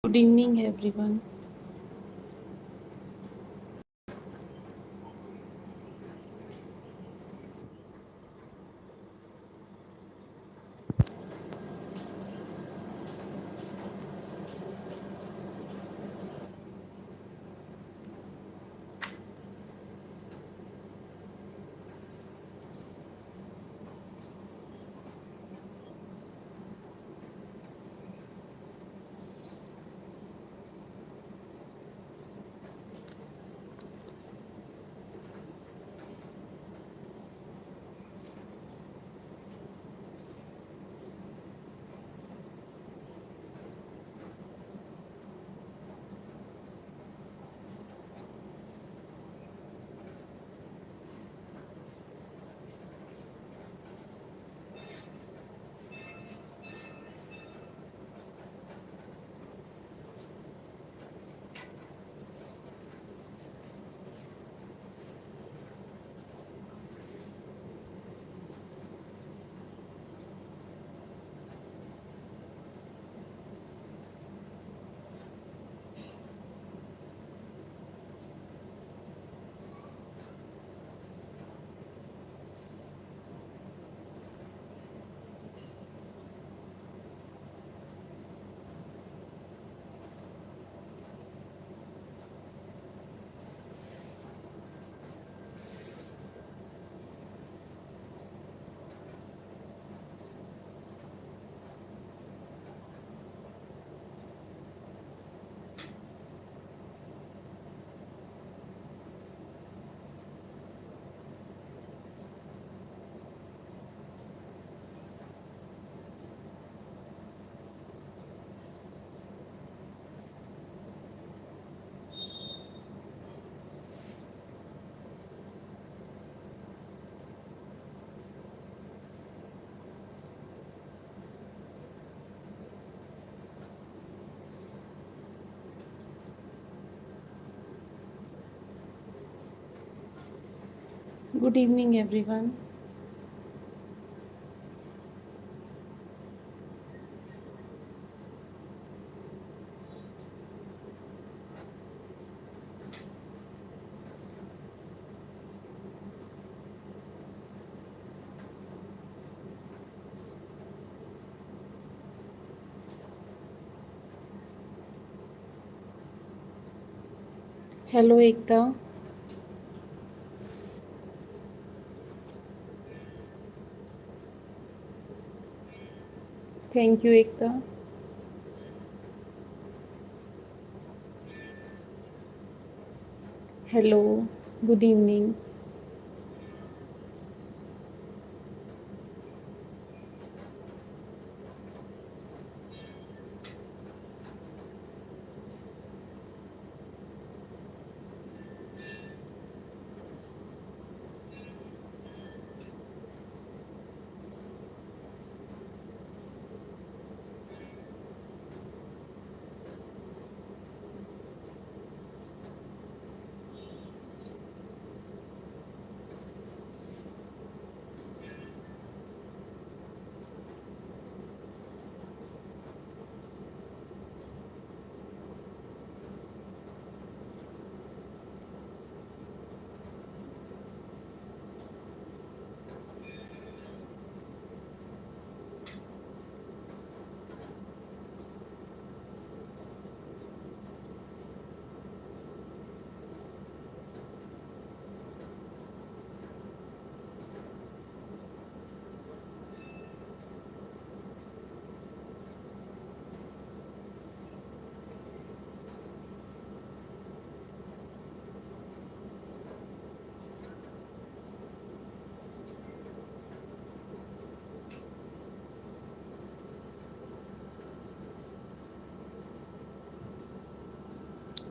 Good evening, everyone. Good evening, everyone. Hello, Ekta. Thank you, Ekta. Hello. Good evening.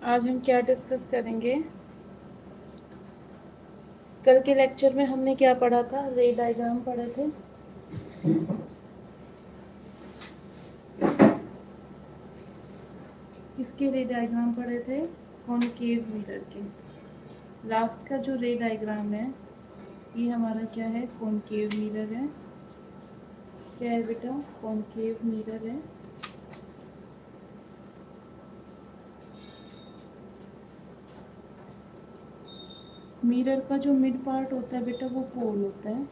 आज हम क्या discuss करेंगे? कल के लेक्चर में हमने क्या पढ़ा था? रे डायग्राम पढ़े थे। किसके रे डायग्राम पढ़े थे? कॉनकेव मिरर के। लास्ट का जो रे डायग्राम है, ये हमारा क्या है? कॉनकेव मिरर है। क्या है बेटा? कॉनकेव मिरर है। मिरर का जो मिड पार्ट होता है बेटा वो पोल होता है।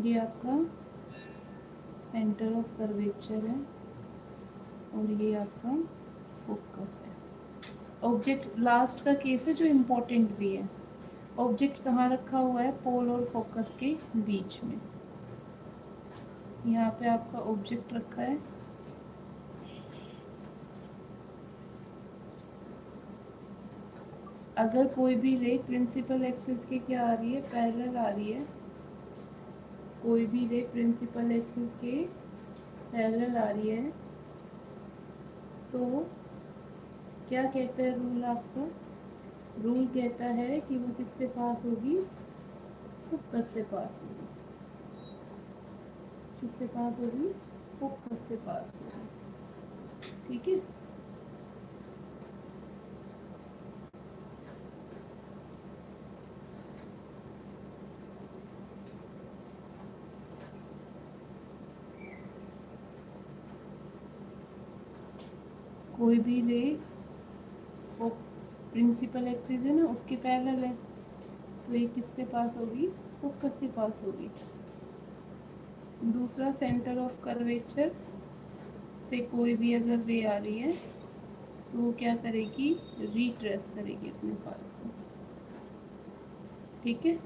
ये आपका सेंटर ऑफ कर्वेचर है और ये आपका फोकस है। ऑब्जेक्ट लास्ट का केस है जो इम्पोर्टेंट भी है। ऑब्जेक्ट कहाँ रखा हुआ है? पोल और फोकस के बीच में। यहाँ पे आपका ऑब्जेक्ट रखा है। अगर कोई भी रे प्रिंसिपल एक्सिस के क्या आ रही है? पैरेलल आ रही है। कोई भी रे प्रिंसिपल एक्सिस के पैरेलल आ रही है तो क्या कहता है रूल आपका? रूल कहता है कि वो किससे पास होगी? फोकस से पास होगी। किससे पास होगी? फोकस से पास होगी। ठीक है। कोई भी रे प्रिंसिपल एक्सिस है ना उसके पैरेलल है तो ये किससे पास होगी? फोकस से पास होगी। दूसरा, सेंटर ऑफ कर्वेचर से कोई भी अगर रे आ रही है तो वो क्या करेगी? रिट्रेस करेगी अपने पाथ को। ठीक है।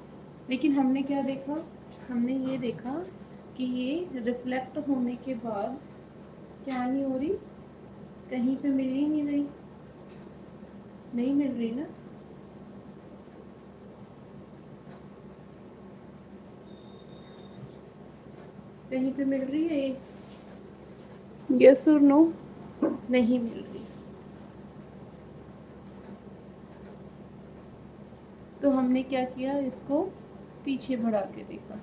लेकिन हमने क्या देखा? हमने ये देखा कि ये रिफ्लेक्ट होने के बाद क्या नहीं हो रही? कहीं पे मिल ही नहीं रही। नहीं मिल रही ना। कहीं पे मिल रही है ये? यस और नो? नहीं मिल रही। तो हमने क्या किया? इसको पीछे बढ़ा के देखा।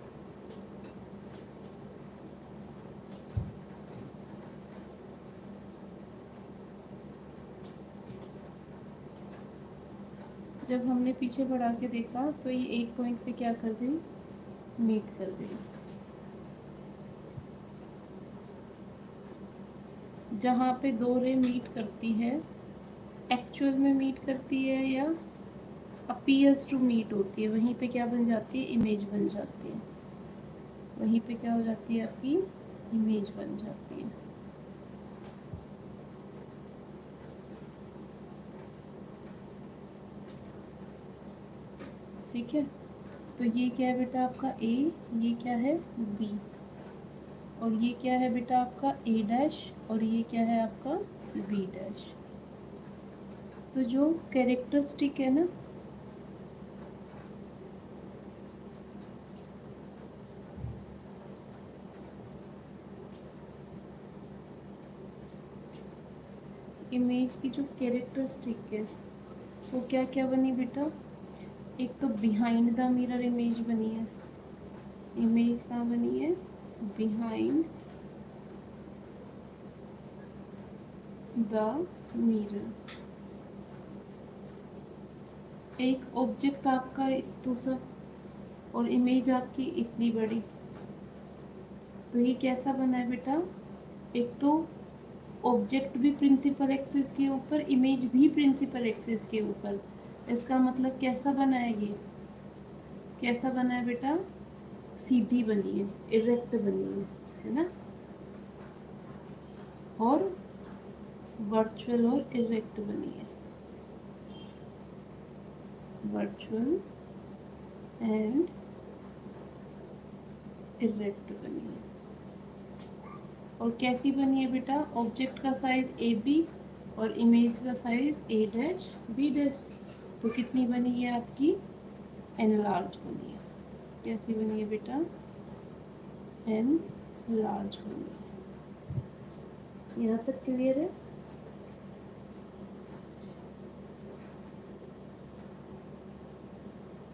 जब हमने पीछे बढ़ा के देखा तो ये एक पॉइंट पे क्या कर गई? मीट कर गई। जहाँ पे दो रे मीट करती है, एक्चुअल में मीट करती है या अपीयर्स टू मीट होती है, वहीं पे क्या बन जाती है? इमेज बन जाती है। वहीं पे क्या हो जाती है? आपकी इमेज बन जाती है। ठीक है। तो ये क्या है बेटा आपका? ए। ये क्या है? बी। और ये क्या है बेटा आपका? A dash. और ये क्या है आपका? B dash. तो जो कैरेक्टरिस्टिक है ना, इमेज की जो कैरेक्टरिस्टिक है वो क्या क्या बनी बेटा? एक तो बिहाइंड द मिरर इमेज बनी है। इमेज कहाँ बनी है? Behind the mirror. एक ऑब्जेक्ट आपका इतना सा और इमेज आपकी इतनी बड़ी, तो ये कैसा बना है बेटा? एक तो ऑब्जेक्ट भी प्रिंसिपल एक्सिस के ऊपर, इमेज भी प्रिंसिपल एक्सिस के ऊपर। इसका मतलब कैसा बना है ये? कैसा बना है बेटा? सीधी बनी है, इरेक्ट बनी है ना। और वर्चुअल और इरेक्ट बनी है। वर्चुअल एंड इरेक्ट बनी है। और कैसी बनी है बेटा? ऑब्जेक्ट का साइज ए बी और इमेज का साइज ए डैश बी डैश। तो कितनी बनी है आपकी? एनलार्ज बनी है। कैसी बनी है बेटा? एनलार्ज बनी है। यहाँ तक क्लियर है?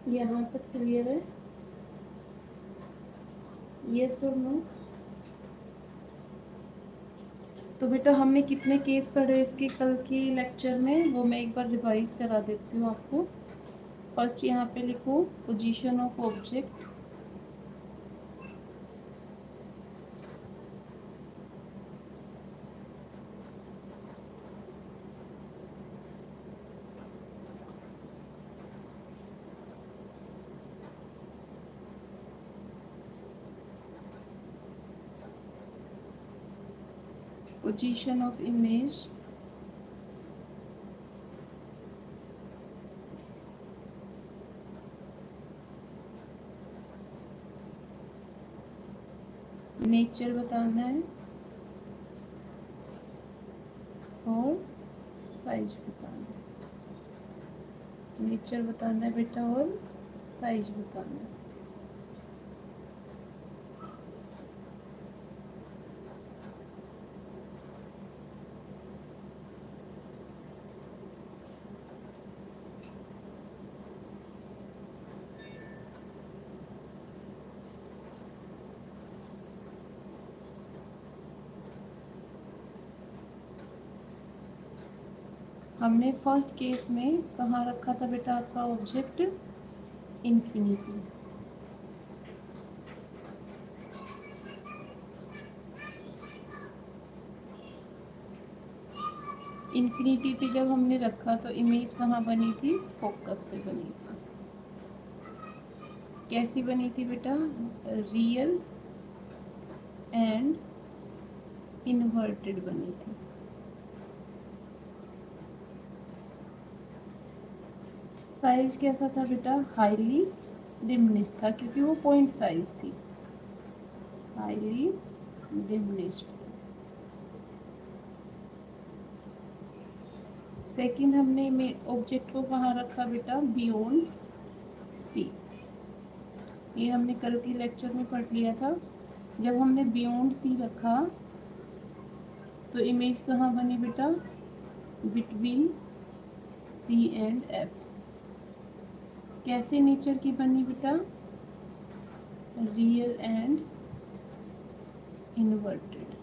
यहाँ तक क्लियर है? यस और नो? तो बेटा हमने कितने केस पढ़े इसके कल के लेक्चर में, वो मैं एक बार रिवाइज करा देती हूँ आपको। फर्स्ट यहाँ पे लिखो position of object. Position of image, nature बताना है और साइज बताना है। नेचर बताना है बेटा और साइज बताना है। हमने फर्स्ट केस में कहाँ रखा था बेटा आपका ऑब्जेक्ट? इन्फिनिटी। इन्फिनिटी पे जब हमने रखा तो इमेज कहाँ बनी थी? फोकस पे बनी थी। कैसी बनी थी बेटा? रियल एंड इन्वर्टेड बनी थी। साइज कैसा था बेटा? हाईली डिमिनिश्ड था, क्योंकि वो पॉइंट साइज थी। हाईली डिमिनिश्ड थी। सेकंड हमने ऑब्जेक्ट को कहाँ रखा बेटा? Beyond C. ये हमने कल के लेक्चर में पढ़ लिया था। जब हमने बियॉन्ड सी रखा तो इमेज कहाँ बनी बेटा? Between C and F. कैसे नेचर की बनी बेटा? Real and inverted.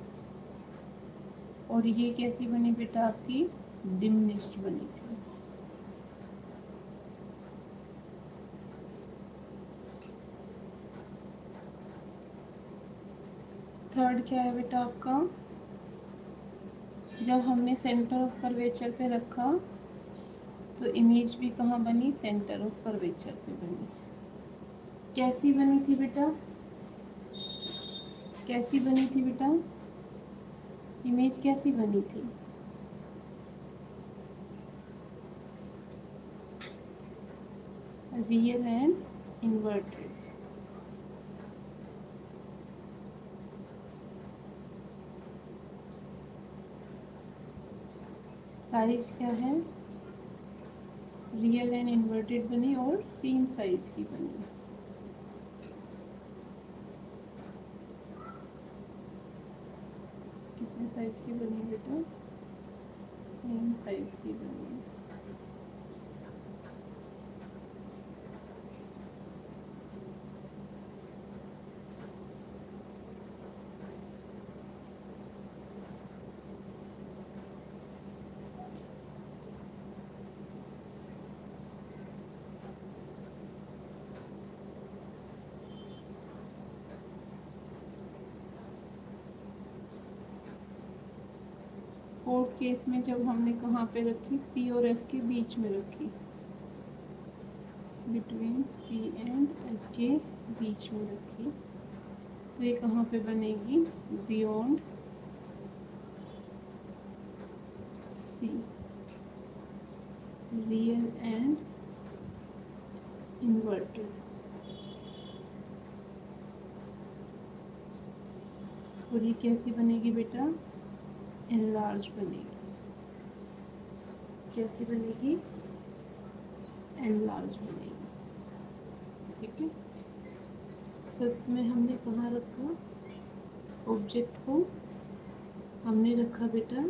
और ये कैसी बनी बेटा? आपकी डिमिनिश्ड बनी थी। थर्ड क्या है बेटा आपका? जब हमने सेंटर ऑफ कर्वेचर पे रखा तो इमेज भी कहाँ बनी? सेंटर ऑफ कर्वेचर पे बनी। कैसी बनी थी बेटा? कैसी बनी थी बेटा? इमेज कैसी बनी थी? Real and inverted. साइज क्या है? रियल एंड इन्वर्टेड बनी और सेम साइज की बनी। कितने साइज की बनी बेटा? सेम साइज की बनी। फोर्थ केस में जब हमने कहाँ पे रखी? सी और एफ के बीच में रखी। बिटवीन सी एंड एफ के बीच में रखी तो ये कहाँ पे बनेगी? Beyond C. Real and inverted. और ये कैसी बनेगी बेटा? एनलार्ज बनेगी। कैसी बनेगी? एनलार्ज बनेगी। ठीक है। फर्स्ट में हमने कहाँ रखा ऑब्जेक्ट को? हमने रखा बेटा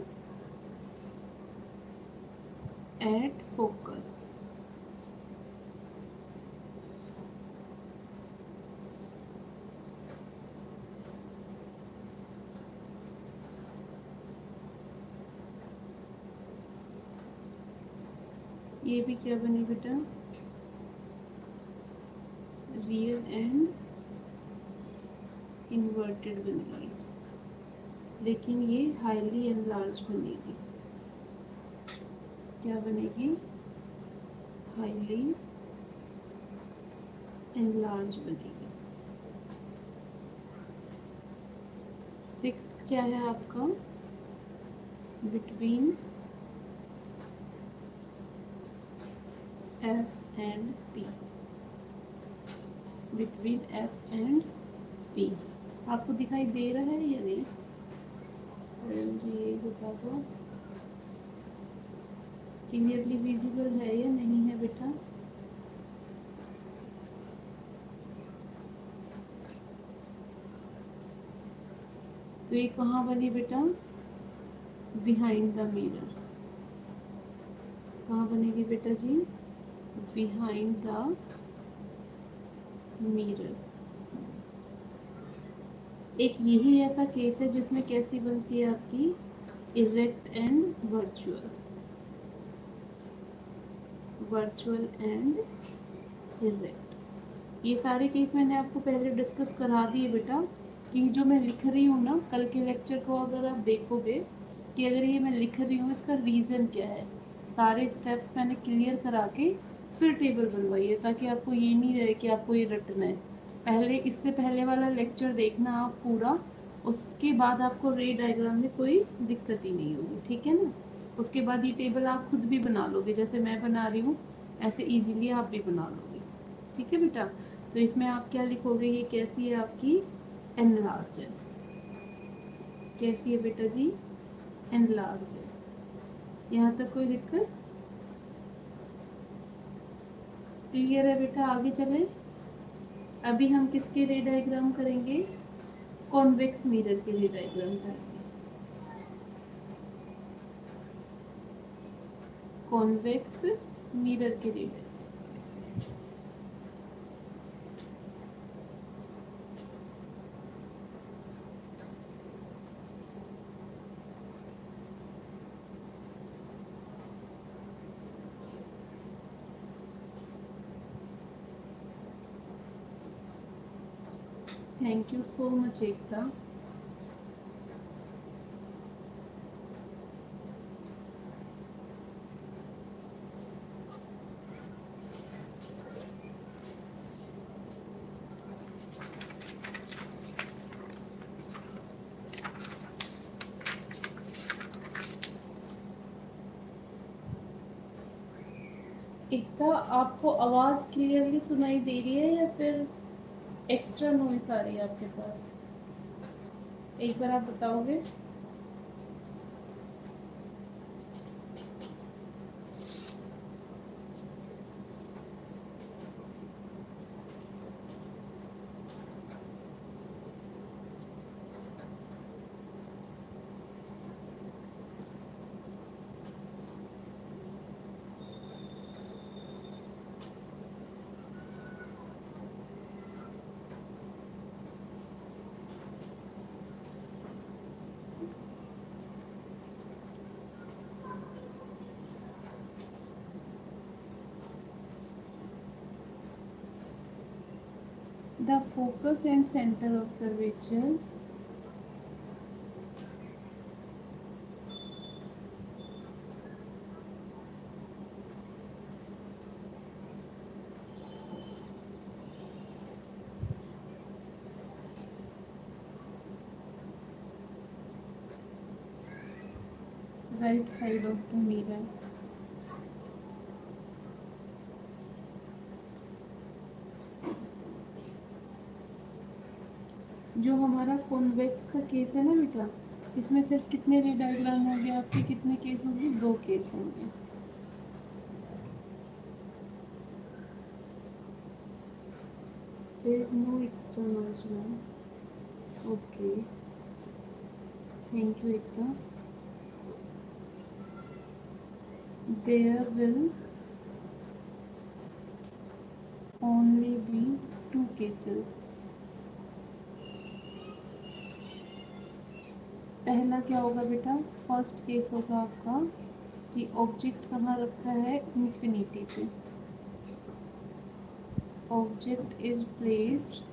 एट फोकस। ये भी क्या बनी बेटा? रियल एंड इन्वर्टेड बनेगी, लेकिन ये हाईली एनलार्ज बनेगी। क्या बनेगी? हाईली एनलार्ज बनेगी। सिक्स्थ क्या है आपका? between F and P, between F and P। आपको दिखाई दे रहा है या नहीं? मुझे ये बता दो, क्लियरली विजिबल है या नहीं है बेटा? तो ये कहाँ बनी बेटा? Behind the mirror. कहाँ बनेगी बेटा जी? Behind the mirror. एक यही ऐसा केस है जिसमें कैसी बनती है आपकी? Erect and virtual, virtual and erect. ये सारे केस मैंने आपको पहले डिस्कस करा दिए बेटा, कि जो मैं लिख रही हूँ ना, कल के लेक्चर को अगर आप देखोगे कि अगर ये मैं लिख रही हूँ इसका रीज़न क्या है, सारे स्टेप्स मैंने क्लियर करा के फिर टेबल बनवाई है, ताकि आपको ये नहीं रहे कि आपको ये रटना है। पहले, इससे पहले वाला लेक्चर देखना आप पूरा, उसके बाद आपको रे डायग्राम में कोई दिक्कत ही नहीं होगी, ठीक है ना? उसके बाद ये टेबल आप खुद भी बना लोगे, जैसे मैं बना रही हूँ ऐसे इजीली आप भी बना लोगे, ठीक है बेटा? तो इसमें आप क्या लिखोगे? ये कैसी है आपकी? एनलार्ज है। कैसी है बेटा जी? एनलार्ज है। यहाँ तक कोई दिक्कत? क्लियर है बेटा? आगे चले। अभी हम किसके रे डायग्राम करेंगे? कॉन्वेक्स मिरर के रे डायग्राम करेंगे। कॉन्वेक्स मिरर के ray diagram. Thank you so much Ekta. Ekta, आपको आवाज़ क्लियरली सुनाई दे रही है या फिर एक्स्ट्रा नॉइस आ रही है आपके पास? एक बार आप बताओगे? The focus and center of curvature right side of the mirror। जो हमारा कॉन्वेक्स का केस है ना बेटा, इसमें सिर्फ कितने रे डायग्राम होंगे आपके? कितने केस होंगे? 2 केस होंगे। There is no extra noise now. Okay. Thank you, Ekta. There will only be 2 cases। पहला क्या होगा बेटा? फर्स्ट केस होगा आपका कि ऑब्जेक्ट कहाँ रखा है? इन्फिनिटी पे। Object is placed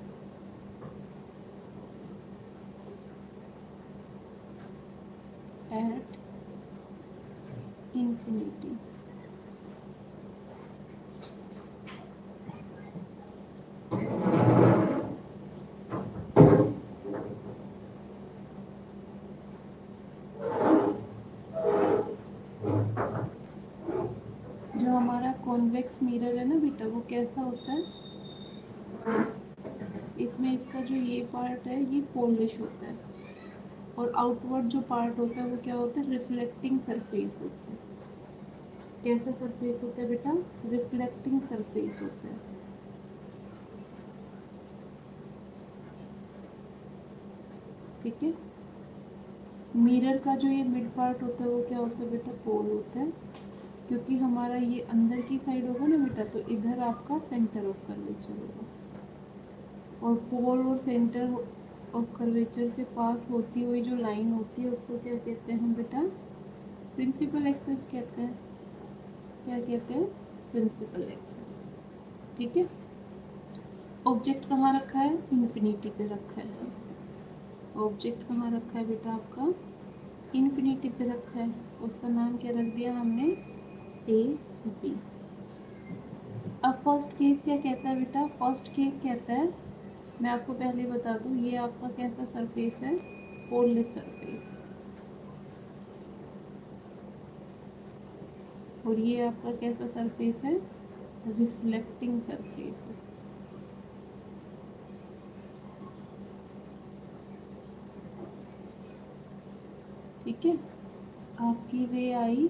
at infinity। Convex mirror है ना बेटा, वो कैसा होता है, इसमें इसका जो ये पार्ट है ये पॉलिश होता है, और आउटवर्ड जो पार्ट होता है वो क्या होता है, रिफ्लेक्टिंग सरफेस होता है। कैसा सरफेस होता है बेटा, रिफ्लेक्टिंग सरफेस होता है। ठीक है। मिरर का जो ये मिड पार्ट होता है वो क्या होता है बेटा, पोल होता है, क्योंकि हमारा ये अंदर की साइड होगा ना बेटा, तो इधर आपका सेंटर ऑफ कर्वेचर होगा, और पोल और सेंटर ऑफ कर्वेचर से पास होती हुई जो लाइन होती है उसको क्या कहते हैं हम बेटा, प्रिंसिपल एक्सिस कहते हैं। क्या कहते हैं, प्रिंसिपल एक्सिस। ठीक है। ऑब्जेक्ट कहाँ रखा है, इन्फिनिटी पे रखा है। ऑब्जेक्ट कहाँ रखा है बेटा आपका, इन्फिनिटी पे रखा है, उसका नाम क्या रख दिया हमने, ए बी। अब फर्स्ट केस क्या कहता है बेटा, फर्स्ट केस कहता है, मैं आपको पहले बता दूं, ये आपका कैसा सरफेस है, पोललेस सरफेस, और ये आपका कैसा सरफेस है, रिफ्लेक्टिंग सरफेस है। ठीक है। आपकी रे आई,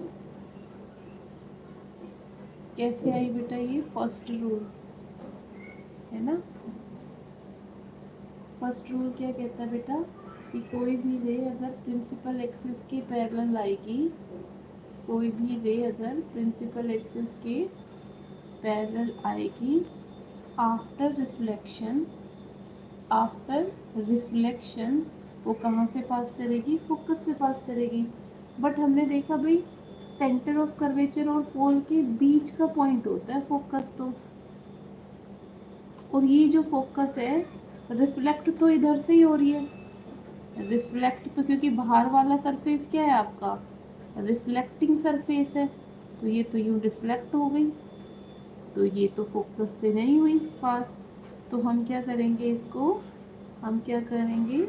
कैसे आई बेटा, ये फर्स्ट रूल है ना। फर्स्ट रूल क्या कहता है बेटा, कि कोई भी रे अगर प्रिंसिपल एक्सिस के पैरेलल आएगी, कोई भी रे अगर प्रिंसिपल एक्सिस के पैरेलल आएगी, आफ्टर रिफ्लेक्शन, आफ्टर रिफ्लेक्शन वो कहाँ से पास करेगी, फोकस से पास करेगी। बट हमने देखा भाई, सेंटर ऑफ कर्वेचर और पोल के बीच का पॉइंट होता है फोकस, तो और ये जो फोकस है, रिफ्लेक्ट तो इधर से ही हो रही है, रिफ्लेक्ट तो, क्योंकि बाहर वाला सरफेस क्या है आपका, रिफ्लेक्टिंग सरफेस है, तो ये तो यूँ रिफ्लेक्ट हो गई, तो ये तो फोकस से नहीं हुई पास। तो हम क्या करेंगे इसको, हम क्या करेंगे,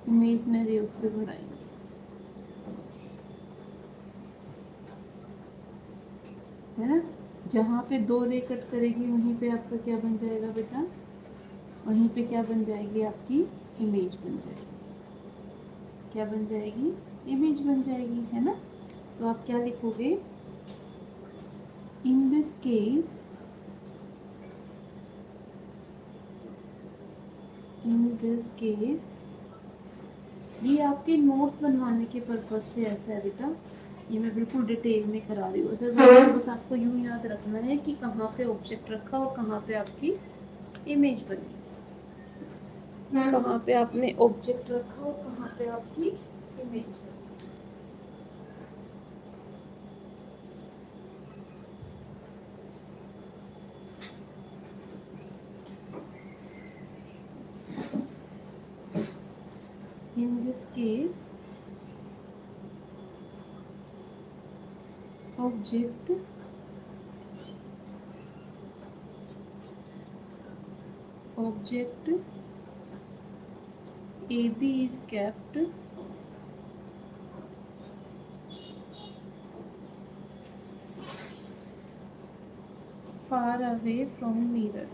इमेजनरी उस पर बढ़ाएंगे, है ना। जहाँ पे दो रे कट करेगी वहीं पे आपका क्या बन जाएगा बेटा, वहीं पे क्या बन जाएगी, आपकी इमेज बन जाएगी। क्या बन जाएगी, इमेज बन जाएगी, है ना। तो आप क्या लिखोगे, in this case, in this case, ये आपके नोट्स बनवाने के पर्पज से ऐसा है बेटा, ये मैं बिल्कुल डिटेल में करा रही हूँ। तो बस आपको यूँ याद रखना है कि कहाँ पे ऑब्जेक्ट रखा और कहाँ पे आपकी इमेज बनी, कहाँ पे आपने ऑब्जेक्ट रखा और कहाँ पे आपकी इमेज बनी। In this case, object AB is kept far away from mirror.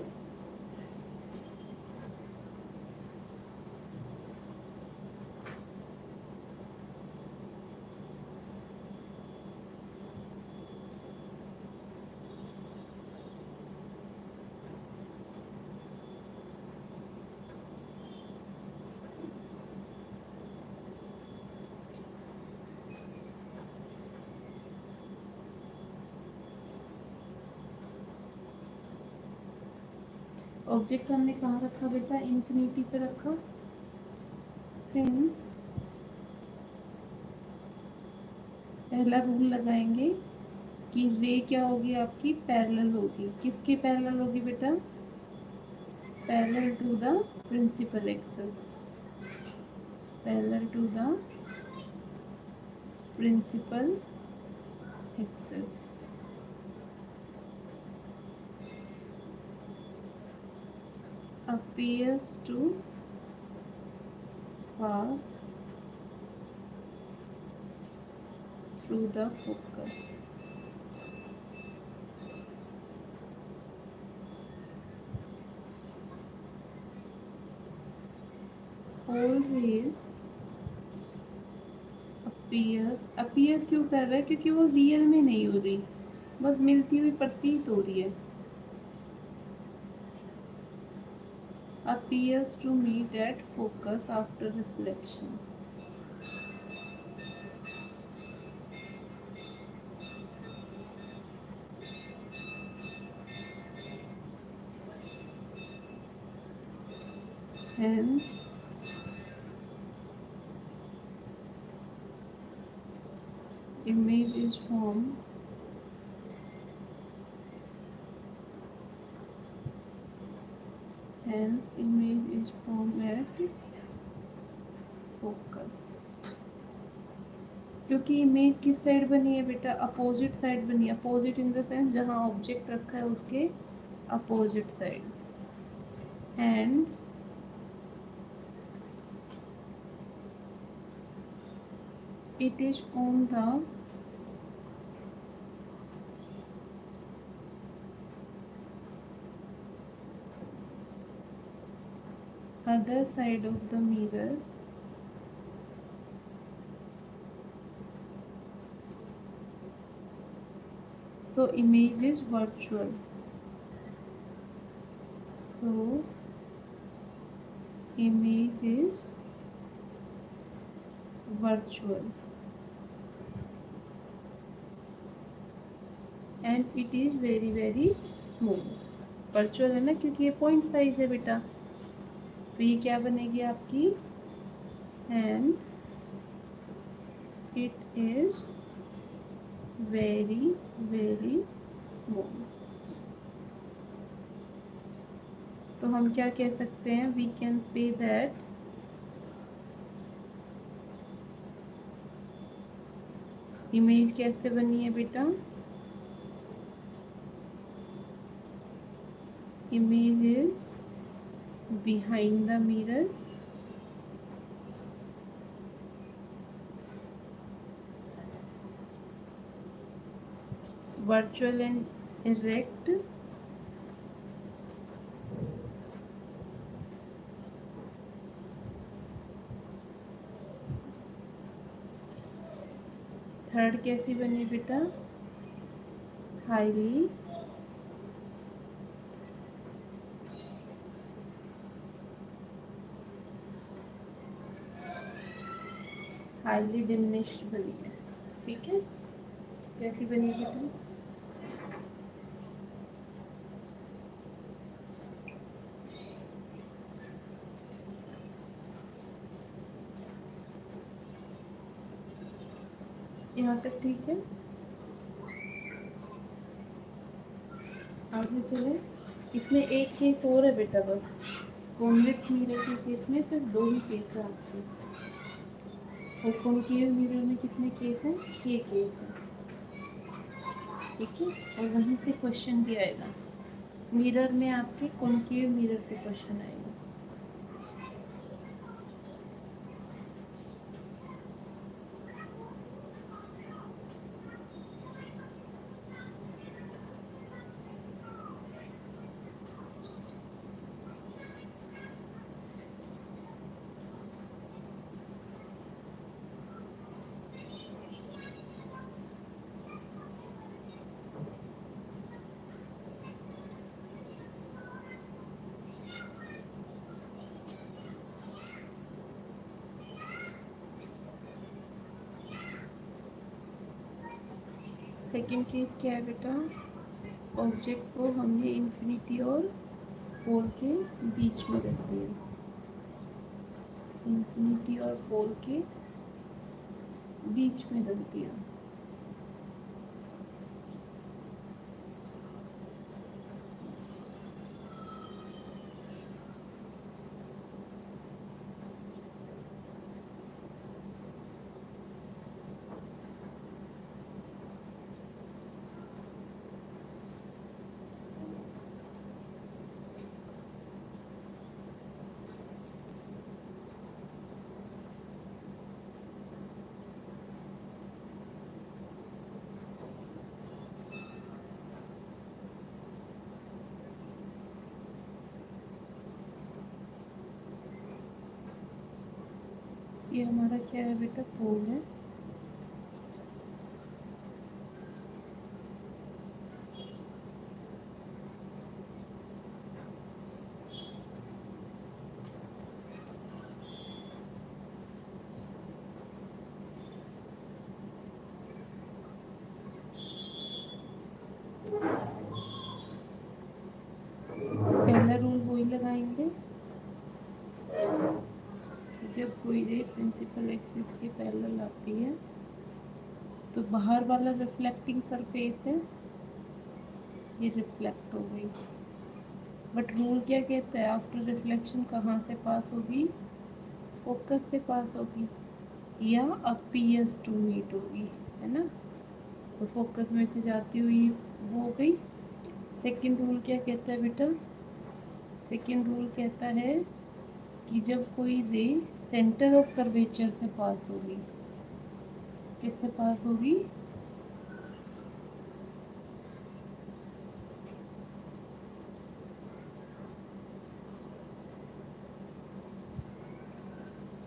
Object हमने कहाँ रखा बेटा, इन्फिनिटी पे रखा। सिंस, पहला रूल लगाएंगे कि रे क्या होगी आपकी, पैरेलल होगी, किसके पैरेलल होगी बेटा, parallel to the principal axis, parallel to the principal axis. appears to pass through the focus. Always appears क्यों कर रहा है, क्योंकि वो रियल में नहीं हो रही, बस मिलती हुई प्रतीत हो रही है। appears to me that focus after reflection. Hence, image is formed at focus. क्योंकि इमेज किस साइड बनी है बेटा, अपोजिट साइड बनी है। अपोजिट इन द सेंस जहाँ ऑब्जेक्ट रखा है उसके opposite side. And it is on the other side of the mirror so image is virtual. So image is virtual and it is very very small. Virtual है ना, क्योंकि ये point size है बेटा, तो ये क्या बनेगी आपकी, and it is very very small. तो हम क्या कह सकते हैं, we can say that image कैसे बनी है बेटा, image is behind the mirror virtual and erect third कैसी बनी बेटा, हाईली डिमिनिश्ड बनी है। ठीक है, कैसी बनी बेटा, यहाँ तक ठीक है। आगे चले, इसमें एक केस और है बेटा, बस कॉन्वेक्स मिरर के केस में सिर्फ 2 ही केस है आपके, और कॉनकेव मिरर में कितने केस हैं, 6 केस हैं। ठीक है, और वहीं से क्वेश्चन भी आएगा, मिरर में आपके कॉनकेव मिरर से क्वेश्चन आएगा। सेकंड केस क्या है बेटा, ऑब्जेक्ट को हमने इन्फिनिटी और पोल के बीच में रख दिया, इन्फिनिटी और पोल के बीच में रख दिया। ये हमारा क्या है बेटा, पोल है। पहला रूल वही लगाएंगे, जब कोई रे प्रिंसिपल एक्सिस के पैरेलल आती है तो बाहर वाला रिफ्लेक्टिंग सरफेस है, ये रिफ्लेक्ट हो गई। बट रूल क्या कहता है, आफ्टर रिफ्लेक्शन कहाँ से पास होगी, फोकस से पास होगी या अपीयर्स टू मीट होगी, है ना। तो फोकस में से जाती हुई वो हो गई। सेकंड रूल क्या कहता है बेटा, सेकंड रूल कहता है कि जब कोई रे सेंटर ऑफ कर्वेचर से पास होगी, किससे पास होगी,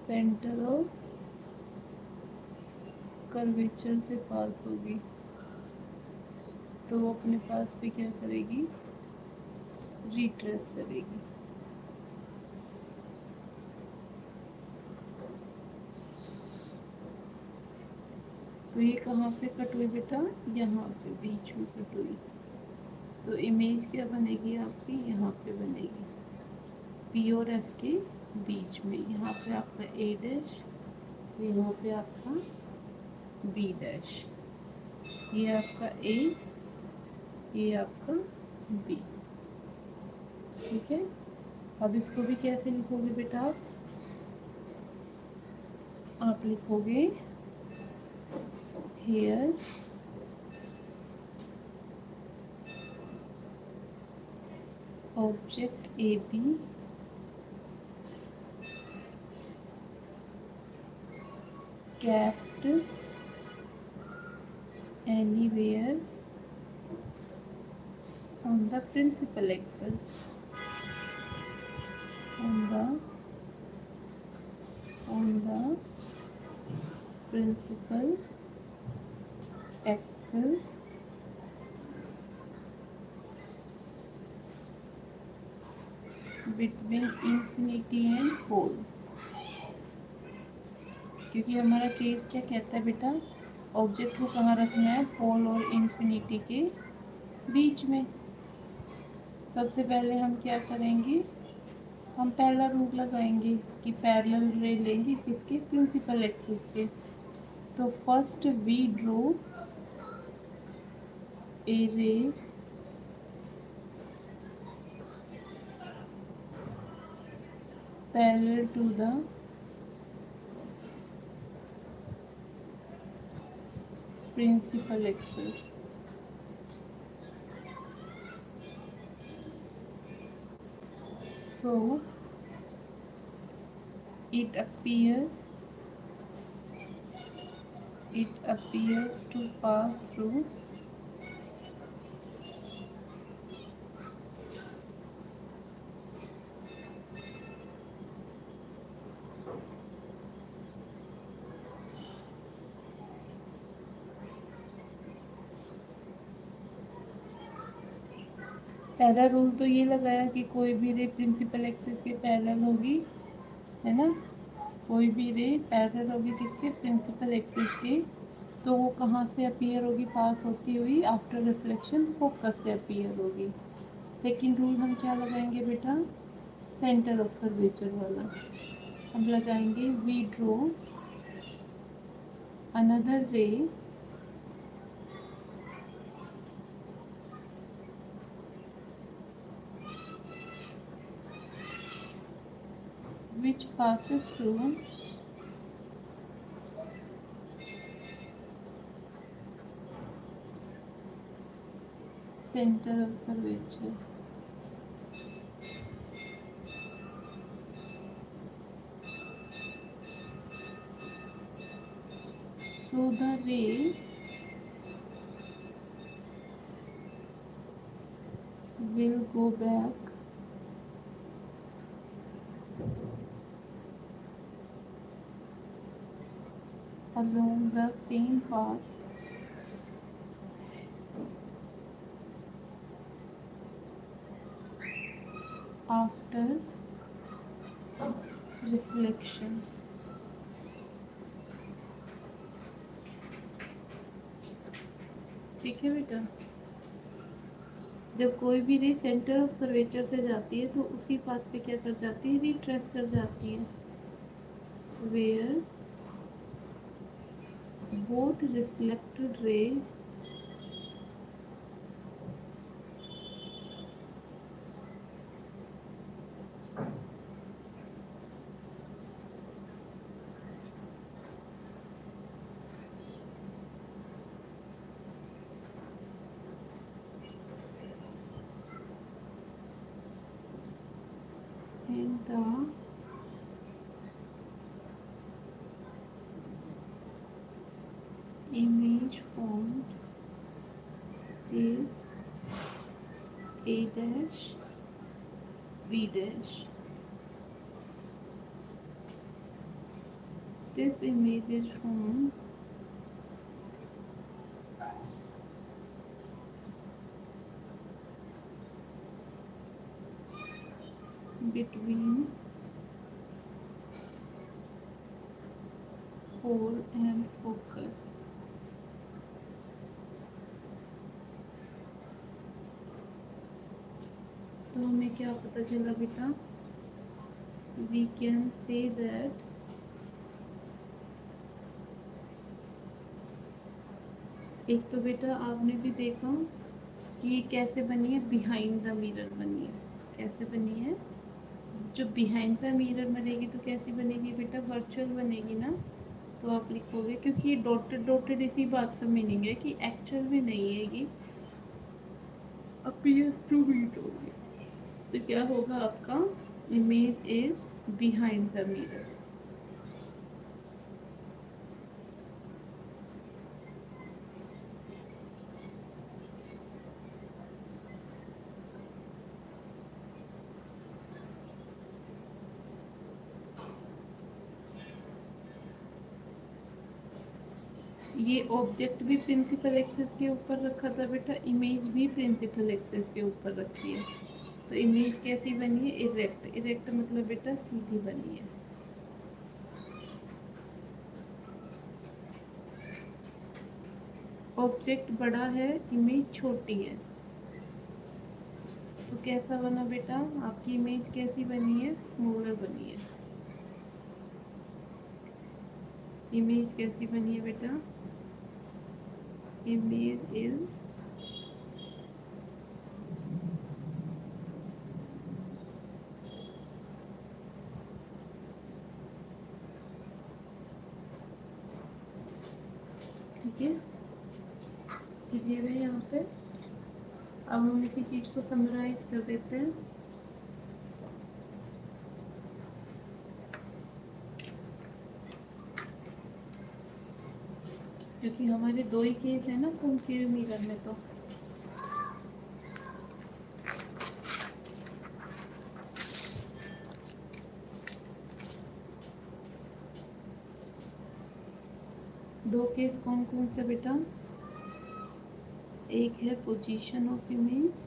सेंटर ऑफ कर्वेचर से पास होगी, तो वो अपने पाथ पे क्या करेगी, रिट्रेस करेगी। तो ये कहाँ पे कट हुई बेटा, यहाँ पे बीच में कट हुई। तो इमेज क्या बनेगी आपकी, यहाँ पे बनेगी, पी और एफ के बीच में। यहाँ पे आपका ए डैश, यहाँ पे आपका बी डैश, ये आपका ए, ये आपका बी। ठीक है, अब इसको भी कैसे लिखोगे बेटा, आप लिखोगे hair object AB kept anywhere on the principal axis, on the principal axis between infinity and pole। क्योंकि हमारा केस क्या कहता है बेटा, ऑब्जेक्ट को कहाँ रखना है, पोल और इन्फिनिटी के बीच में। सबसे पहले हम क्या करेंगे, हम पहला रूल लगाएंगे कि पैरेलल रे लेंगे किसके, प्रिंसिपल एक्सिस के। तो first we draw a ray parallel to the principal axis। So it appears to pass through पहला रूल तो ये लगाया कि कोई भी रे प्रिंसिपल एक्सिस के पैरेलल होगी, है ना, कोई भी रे पैरेलल होगी किसके, प्रिंसिपल एक्सिस के। तो वो कहाँ से अपीयर होगी, पास होती हुई आफ्टर रिफ्लेक्शन फोकस से अपीयर होगी। सेकंड रूल हम क्या लगाएंगे बेटा, सेंटर ऑफ कर्वेचर वाला। हम लगाएंगे we draw another ray which passes through center of curvature। So the ray will go back along the same path after reflection. ठीक है बेटा, जब कोई भी रे सेंटर ऑफ कर्वेचर से जाती है तो उसी पाथ पे क्या कर जाती है, रिट्रेस कर जाती है, where both reflected ray and the image formed is A dash B dash. This image is formed between pole and focus. तो हमें क्या पता चला बेटा, we can say that एक तो बेटा आपने भी देखा कि ये कैसे बनी है, बिहाइंड द मिरर बनी है। कैसे बनी है, जो बिहाइंड द मिरर बनेगी तो कैसी बनेगी बेटा, वर्चुअल बनेगी ना। तो आप लिखोगे, क्योंकि ये डॉटेड डॉटेड इसी बात का मीनिंग है कि एक्चुअल में नहीं है, ये अपीयर्स टू बी होगी। तो क्या होगा आपका, image is behind the mirror. ये ऑब्जेक्ट भी प्रिंसिपल एक्सिस के ऊपर रखा था बेटा, इमेज भी प्रिंसिपल एक्सिस के ऊपर रखी है। तो इमेज कैसी बनी है, इरेक्ट। इरेक्ट मतलब बेटा सीधी बनी है। ऑब्जेक्ट बड़ा है, इमेज छोटी है, तो कैसा बना बेटा, आपकी इमेज कैसी बनी है, स्मॉलर बनी है। इमेज कैसी बनी है बेटा, इमेज इज ठीक है, क्लियर है यहाँ पे। अब हम इसी चीज को समराइज कर देते हैं। क्योंकि हमारे दो ही केस है ना कॉन्केव मिरर में, तो दो केस कौन कौन से बेटा, एक है position of image,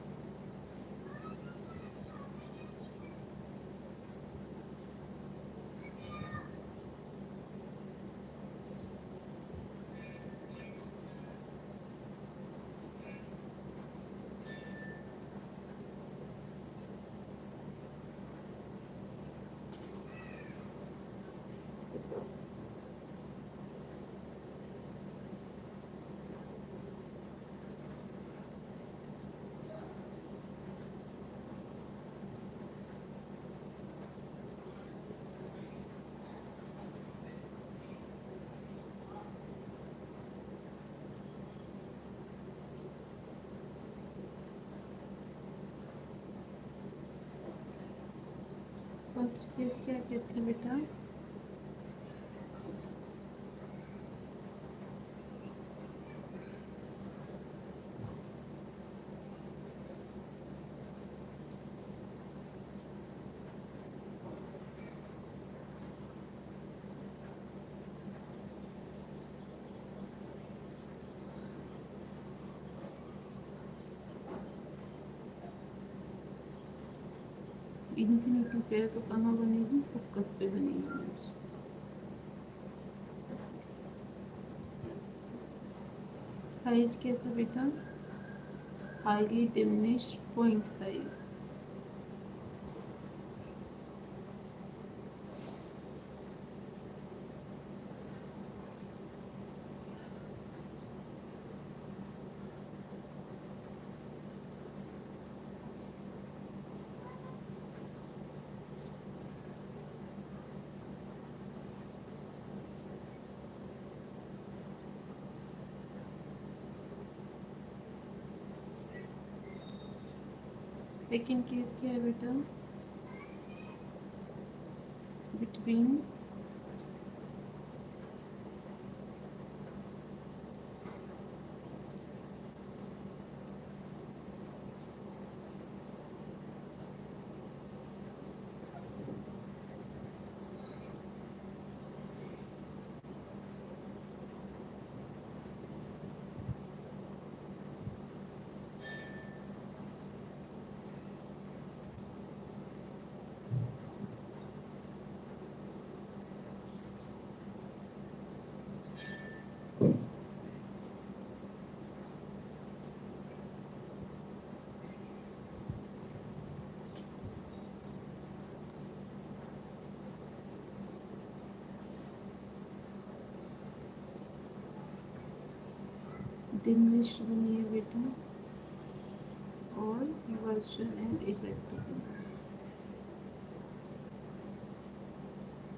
first case क्या कहते हैं बेटा, इन्फिनिटी पे है तो कहाँ बनेगी, फोकस पे बनेगी इमेज। साइज कैसा बेटा, highly diminished point size. Second case क्या है बेटा, बिटवीन डिमिनिश्ड बनी है बेटा और वर्चुअल एंड इफेक्टिव।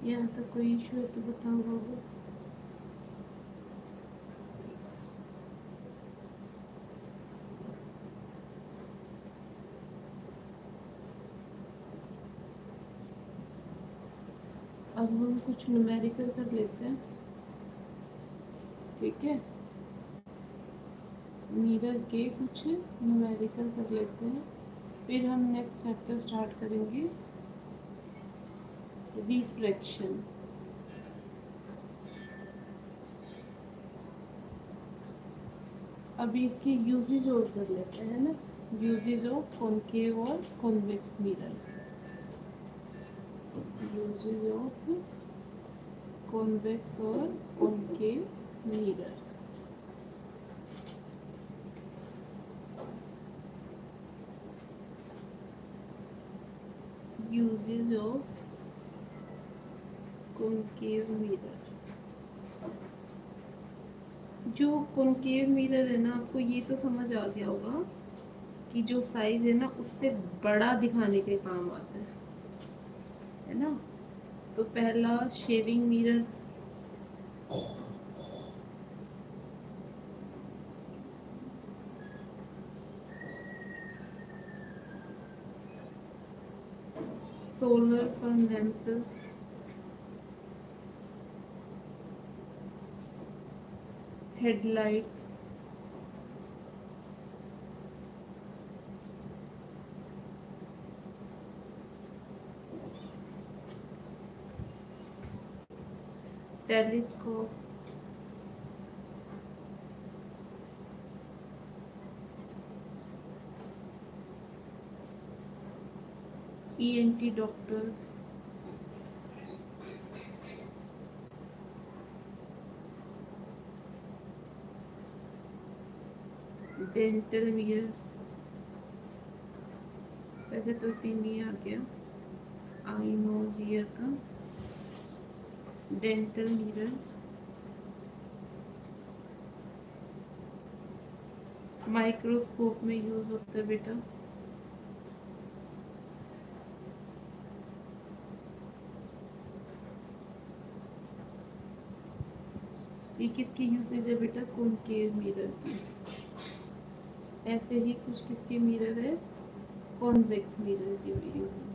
यहाँ तक कोई इशू है तो बताओ बाबू। अब हम कुछ न्यूमेरिकल कर लेते हैं, ठीक है। मिरर के कुछ न्यूमेरिकल कर लेते हैं, फिर हम नेक्स्ट चैप्टर स्टार्ट करेंगे, रिफ्रैक्शन। अभी इसके यूजेज और कर लेते हैं ना, यूजेज ऑफ कॉनकेव और convex mirror. Uses of convex और concave mirror. Uses of concave mirror. जो कॉनकेव मिरर है ना, आपको ये तो समझ आ गया होगा कि जो साइज है ना उससे बड़ा दिखाने के काम आता है ना। तो पहला shaving mirror, solar furnaces, headlights, telescope, ENT doctors, dental mirror, वैसे तो इसी में आ गया आई नोज ईयर का डेंटल मिरर, माइक्रोस्कोप में यूज होता है बेटा। ये किसकी यूसेज है बेटा, कॉनकेव मिरर की। ऐसे ही कुछ किसके मिरर है, कॉन्वेक्स मिरर की यूसेज है।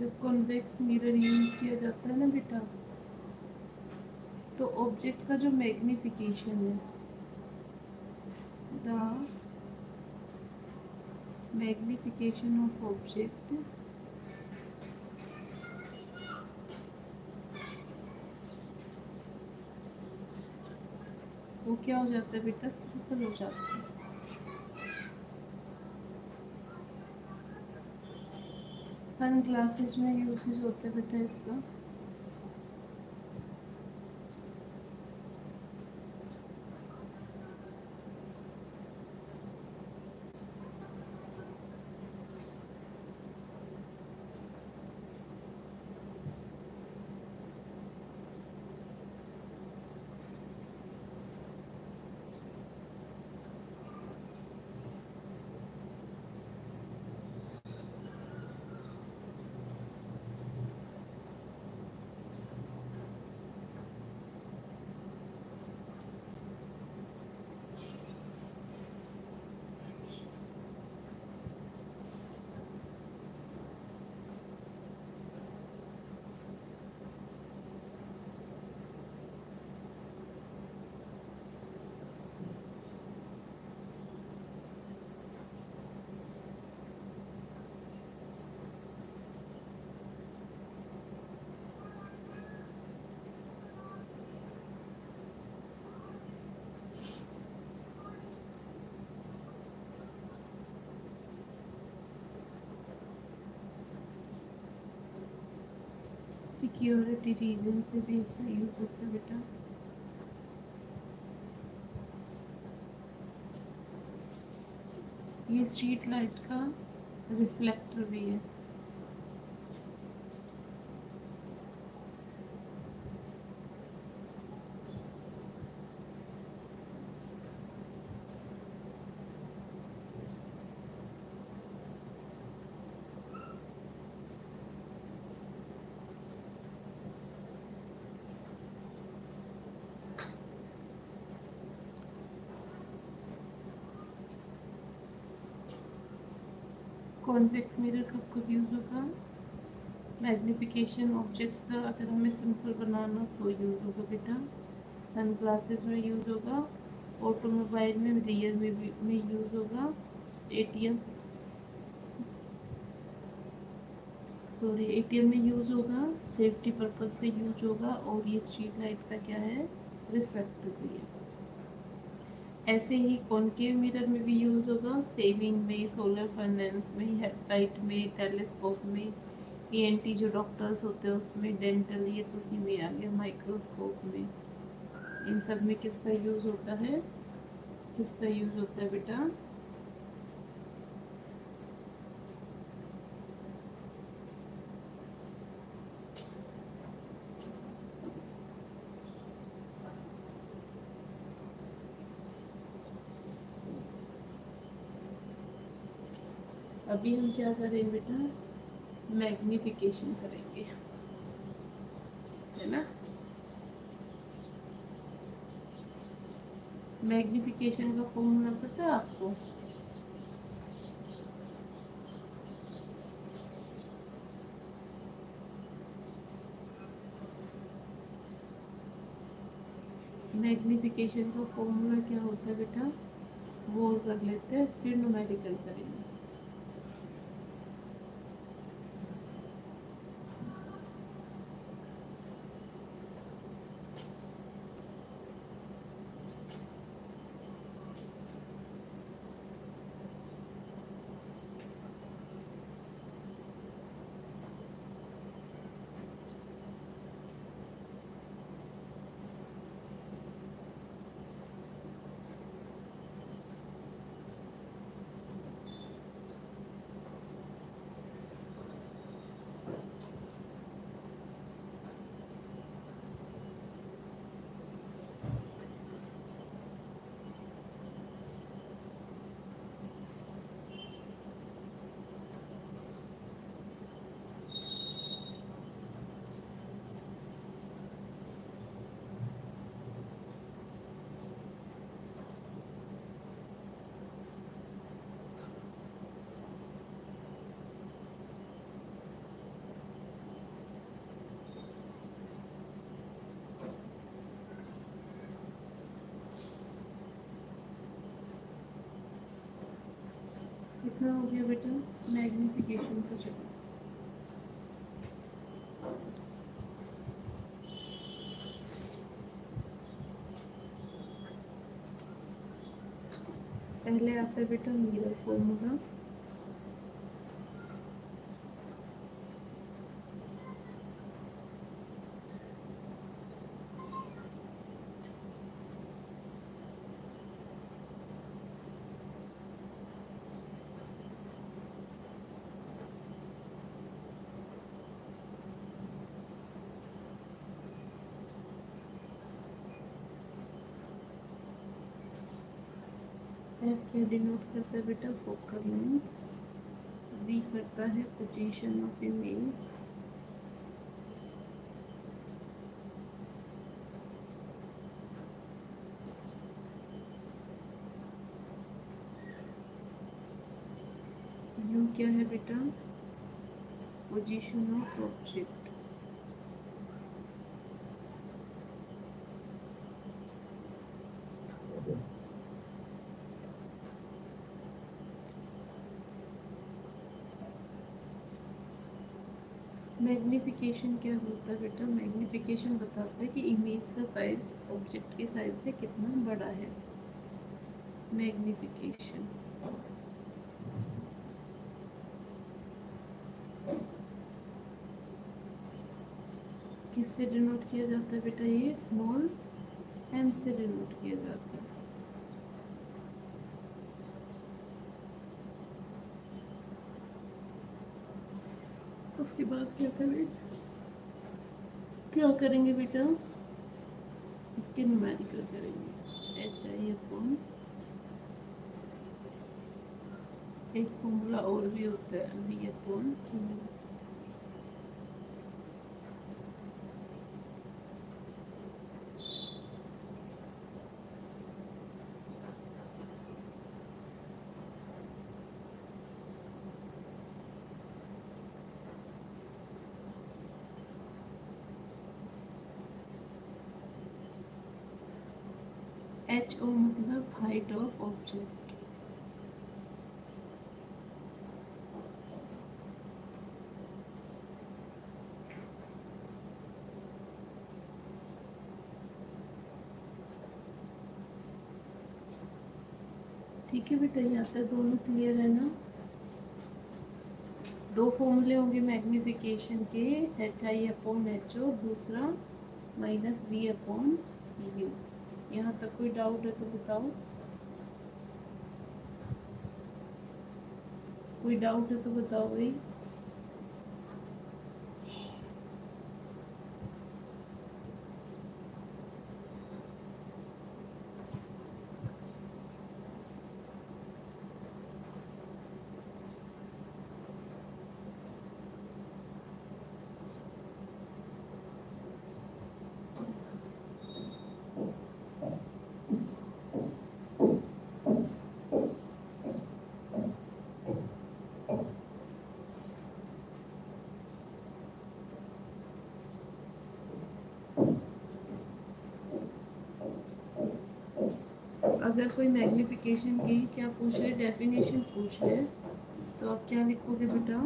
जब कॉन्वेक्स मिरर यूज किया जाता है ना बेटा, तो ऑब्जेक्ट का जो मैग्निफिकेशन है, द मैग्निफिकेशन ऑफ ऑब्जेक्ट वो क्या हो जाता है बेटा, सिंपल हो जाता है। सन ग्लासेस में यूसेज होता है बेटा इसका। सिक्योरिटी रीजन से भी इसका यूज होता है बेटा। ये स्ट्रीट लाइट का रिफ्लेक्टर भी है। कॉन्वेक्स मिरर कब कब यूज होगा, मैग्निफिकेशन ऑब्जेक्ट्स का अगर हमें सिंपल बनाना तो यूज होगा बेटा। सन ग्लासेस में यूज होगा, ऑटोमोबाइल में, रियर में यूज होगा, एटीएम एटीएम में यूज होगा, सेफ्टी पर्पज से यूज होगा, और ये स्ट्रीट लाइट का क्या है, रिफ्लेक्टर भी है। ऐसे ही कॉनकेव मिरर में भी यूज होगा, सेविंग में, सोलर फर्नेस में, हेडलाइट में, टेलीस्कोप में, ईएनटी जो डॉक्टर्स होते हैं उसमें, डेंटल ये तो उसी में आ गया, माइक्रोस्कोप में, इन सब में किसका यूज होता है, किसका यूज होता है बेटा, अभी हम क्या करेंगे बेटा, मैग्निफिकेशन करेंगे, है ना। मैग्निफिकेशन का फॉर्मूला पता है आपको, मैग्निफिकेशन का फॉर्मूला क्या होता है बेटा, वो कर लेते हैं फिर न्यूमेरिकल करेंगे। कितना हो गया बेटा मैग्निफिकेशन का चलो पहले आता है बेटा मिरर फॉर्मूला एफ क्या डिनोट करता है बेटा फोकल लेंथ वी करता है पोजीशन ऑफ इमेज यू क्या है बेटा पोजीशन ऑफ ऑब्जेक्ट मैग्निफिकेशन क्या होता है बेटा मैग्निफिकेशन बताता है कि इमेज का साइज ऑब्जेक्ट के साइज से कितना बड़ा है मैग्निफिकेशन किससे डिनोट किया जाता है बेटा ये स्मॉल एम से डिनोट किया जाता है उसके बाद क्या करेंगे बेटा इसके न्यूमेरिकल करेंगे एच आई अपॉन एक फॉर्मूला और भी होता है वी अपॉन एच ओ मतलब हाइट ऑफ ऑब्जेक्ट ठीक है बेटा यहाँ तक दोनों क्लियर है ना दो फॉर्मूले होंगे मैग्निफिकेशन के h i upon h o दूसरा माइनस वी अपॉन यू यहाँ तक कोई डाउट है तो बताओ कोई डाउट है तो बताओ भाई अगर कोई मैग्निफिकेशन की क्या पूछ रहे डेफिनेशन पूछ रहे तो आप क्या लिखोगे बेटा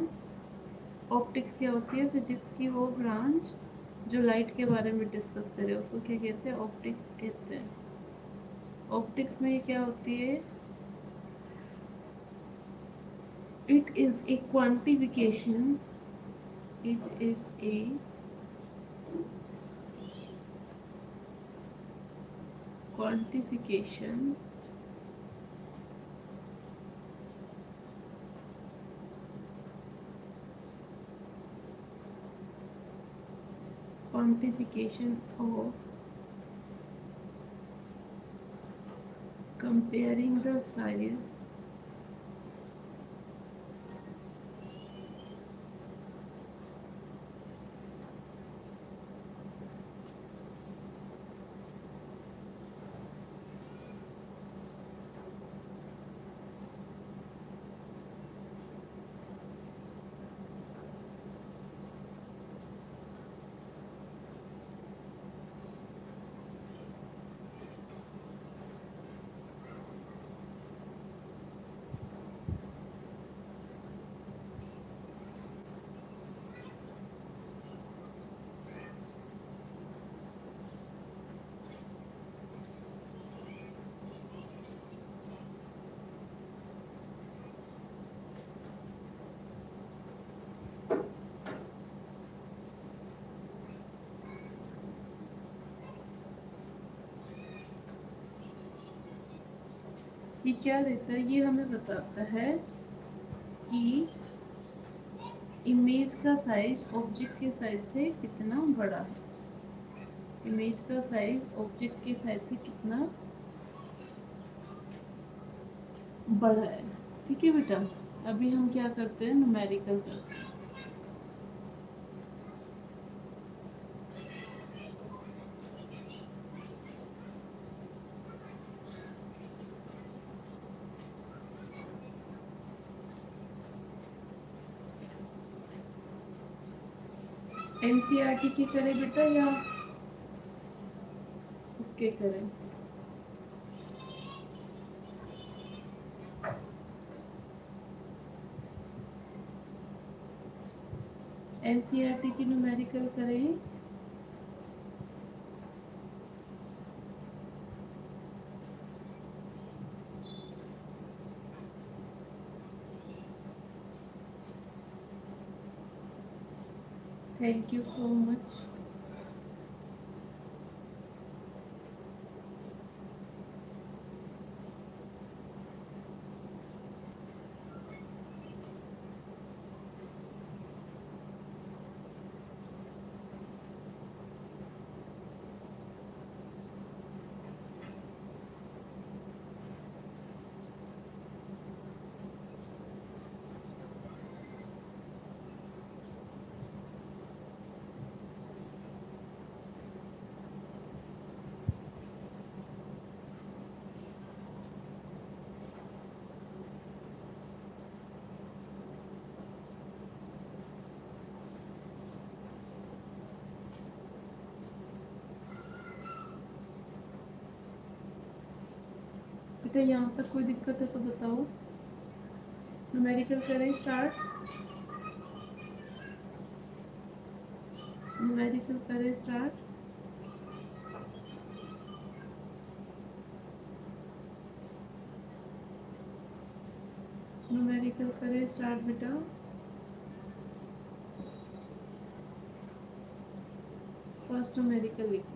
ऑप्टिक्स क्या होती है फिजिक्स की वो ब्रांच जो लाइट के बारे में डिस्कस करे उसको क्या कहते हैं ऑप्टिक्स कहते हैं ऑप्टिक्स में क्या होती है it is a quantification it is a quantification of comparing the size ये क्या देता है, ये हमें बताता है कि इमेज का साइज ऑब्जेक्ट के साइज से कितना बड़ा है। इमेज का साइज ऑब्जेक्ट के साइज से कितना बड़ा है। ठीक है बेटा, अभी हम क्या करते हैं, न्यूमेरिकल करते हैं। एनसीईआरटी के करें बेटा या इसके करें? एनसीईआरटी की न्यूमेरिकल करें। Thank you so much. बेटा यहाँ तक कोई दिक्कत है तो बताओ। न्यूमेरिकल करें स्टार्ट। न्यूमेरिकल करें स्टार्ट। न्यूमेरिकल करें स्टार्ट बेटा। फर्स्ट न्यूमेरिकल लिखो।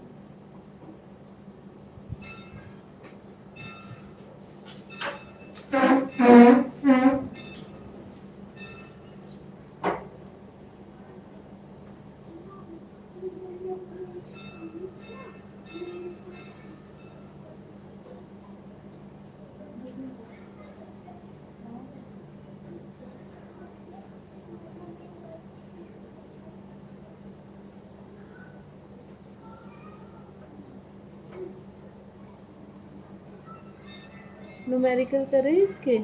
न्यूमेरिकल करें इसके।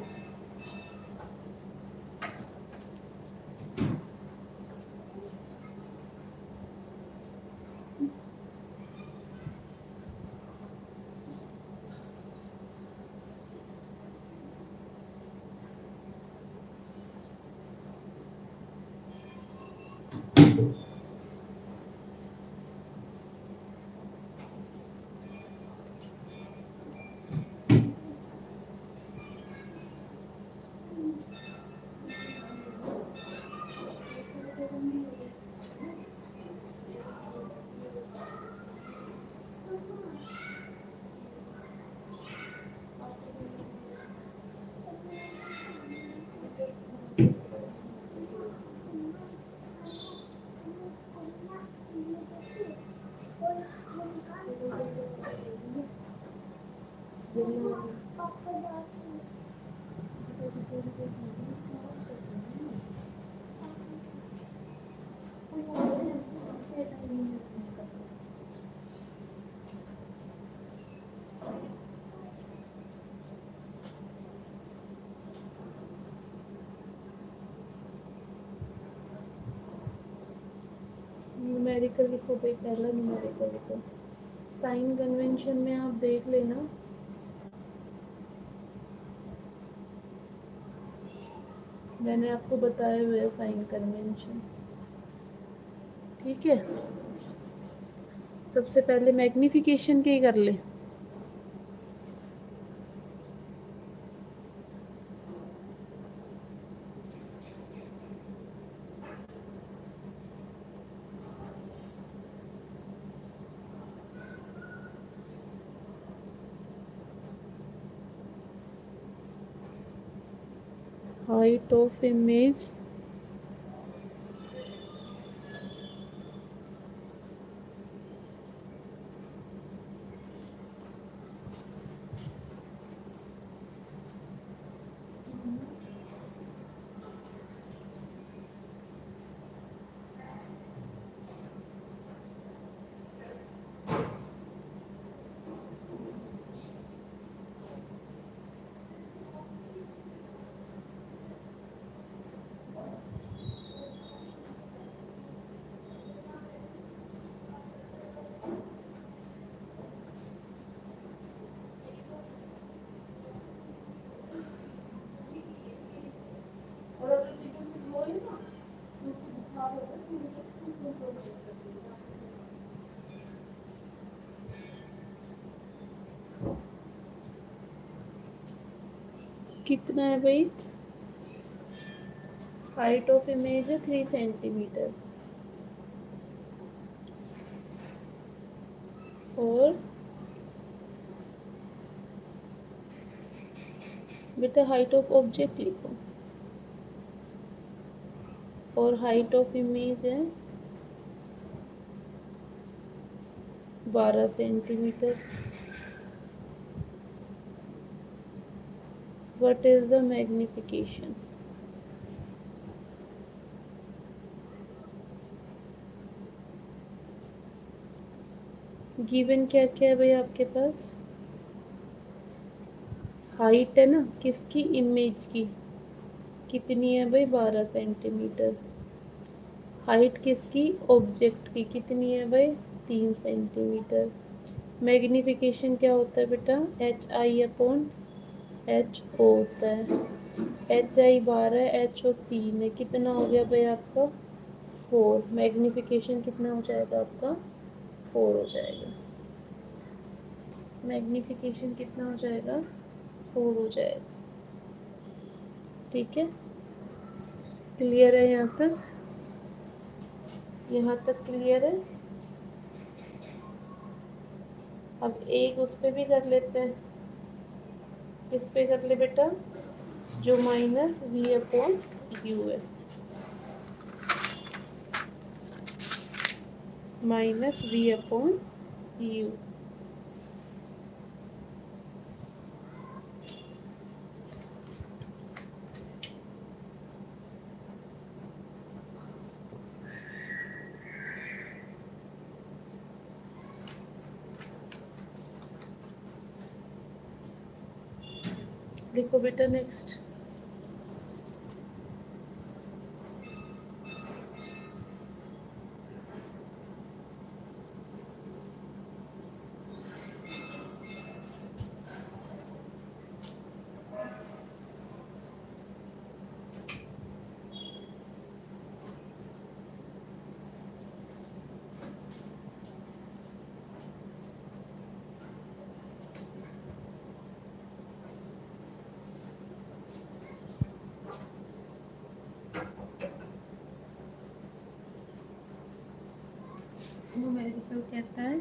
न्यूमेरिकल लिखो भाई, पहला न्यूमेरिकल लिखो। साइन कन्वेंशन में आप देख लेना, मैंने आपको बताया हुआ है साइन कन्वेंशन। ठीक है, सबसे पहले मैग्निफिकेशन के कर ले। height of image कितना है भाई? हाइट ऑफ इमेज है 3 सेंटीमीटर और बेटा हाइट ऑफ ऑब्जेक्ट लिखो, और हाइट ऑफ इमेज है 12 centimetre. What is the magnification? Given क्या क्या है भाई आपके पास? हाइट है ना किसकी? इमेज की। कितनी है भाई? 12 सेंटीमीटर। हाइट किसकी? ऑब्जेक्ट की। कितनी है भाई? 3 सेंटीमीटर। मैग्नीफिकेशन क्या होता है बेटा? HI/HO होता है। HI 12, HO 3 है। कितना हो गया भाई आपका? 4। मैग्नीफिकेशन कितना हो जाएगा आपका? 4 हो जाएगा। मैग्नीफिकेशन कितना हो जाएगा? 4 हो जाएगा। ठीक है, क्लियर है यहाँ तक? यहाँ तक क्लियर है? अब एक उस पे भी कर लेते हैं। किस पे कर ले बेटा? जो -V/U है। -V/U। लिखो बेटा नेक्स्ट। न्यूमेरिकल कहता है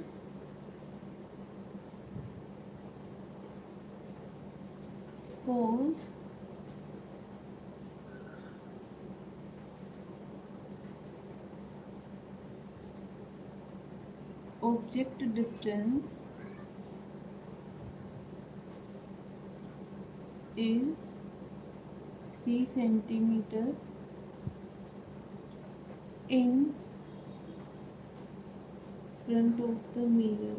suppose object distance is 3 centimeter in front of the mirror.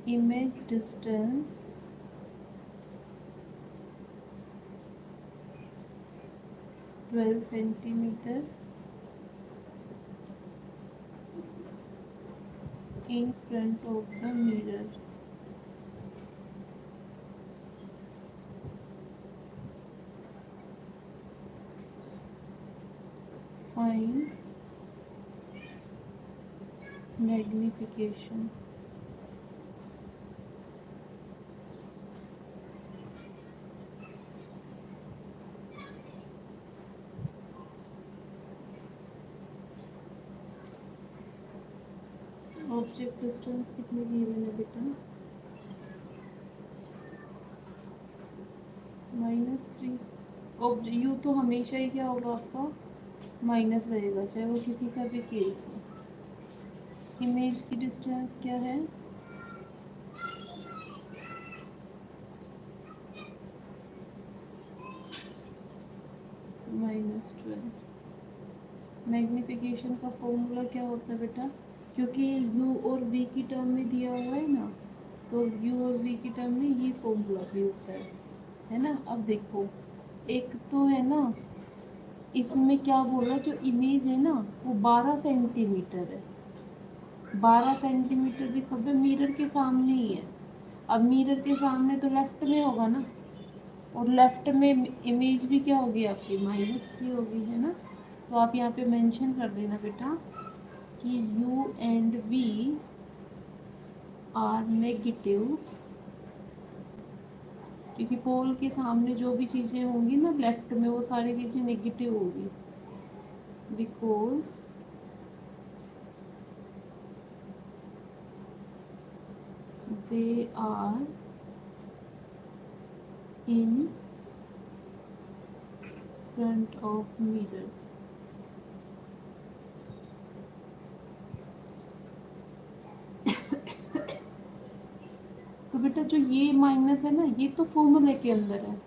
Image distance 12 centimeter in front of the mirror. Find magnification. Object distance कितने गिवन है बेटा? -3। और यू तो हमेशा ही क्या होगा आपका? माइनस रहेगा, चाहे वो किसी का भी केस हो। इमेज की डिस्टेंस क्या है? -12। मैग्नीफिकेशन का फॉर्मूला क्या होता है बेटा? क्योंकि u और v की टर्म में दिया हुआ है ना, तो u और v की टर्म में ये फॉर्मूला भी होता है ना। अब देखो, एक तो है ना, इसमें क्या बोल रहा है, जो इमेज है ना वो 12 सेंटीमीटर है। 12 सेंटीमीटर भी कब है? मिरर के सामने ही है। अब मिरर के सामने तो लेफ्ट में होगा ना, और लेफ्ट में इमेज भी क्या होगी आपकी? -3 होगी, है ना। तो आप यहाँ पे मेंशन कर देना बेटा कि u and v are negative, क्योंकि पोल के सामने जो भी चीज़ें होंगी ना लेफ्ट में, वो सारी चीज़ें नेगेटिव होगी, because they are in front of mirror. तो बेटा जो ये माइनस है ना, ये तो फॉर्मूले के अंदर है।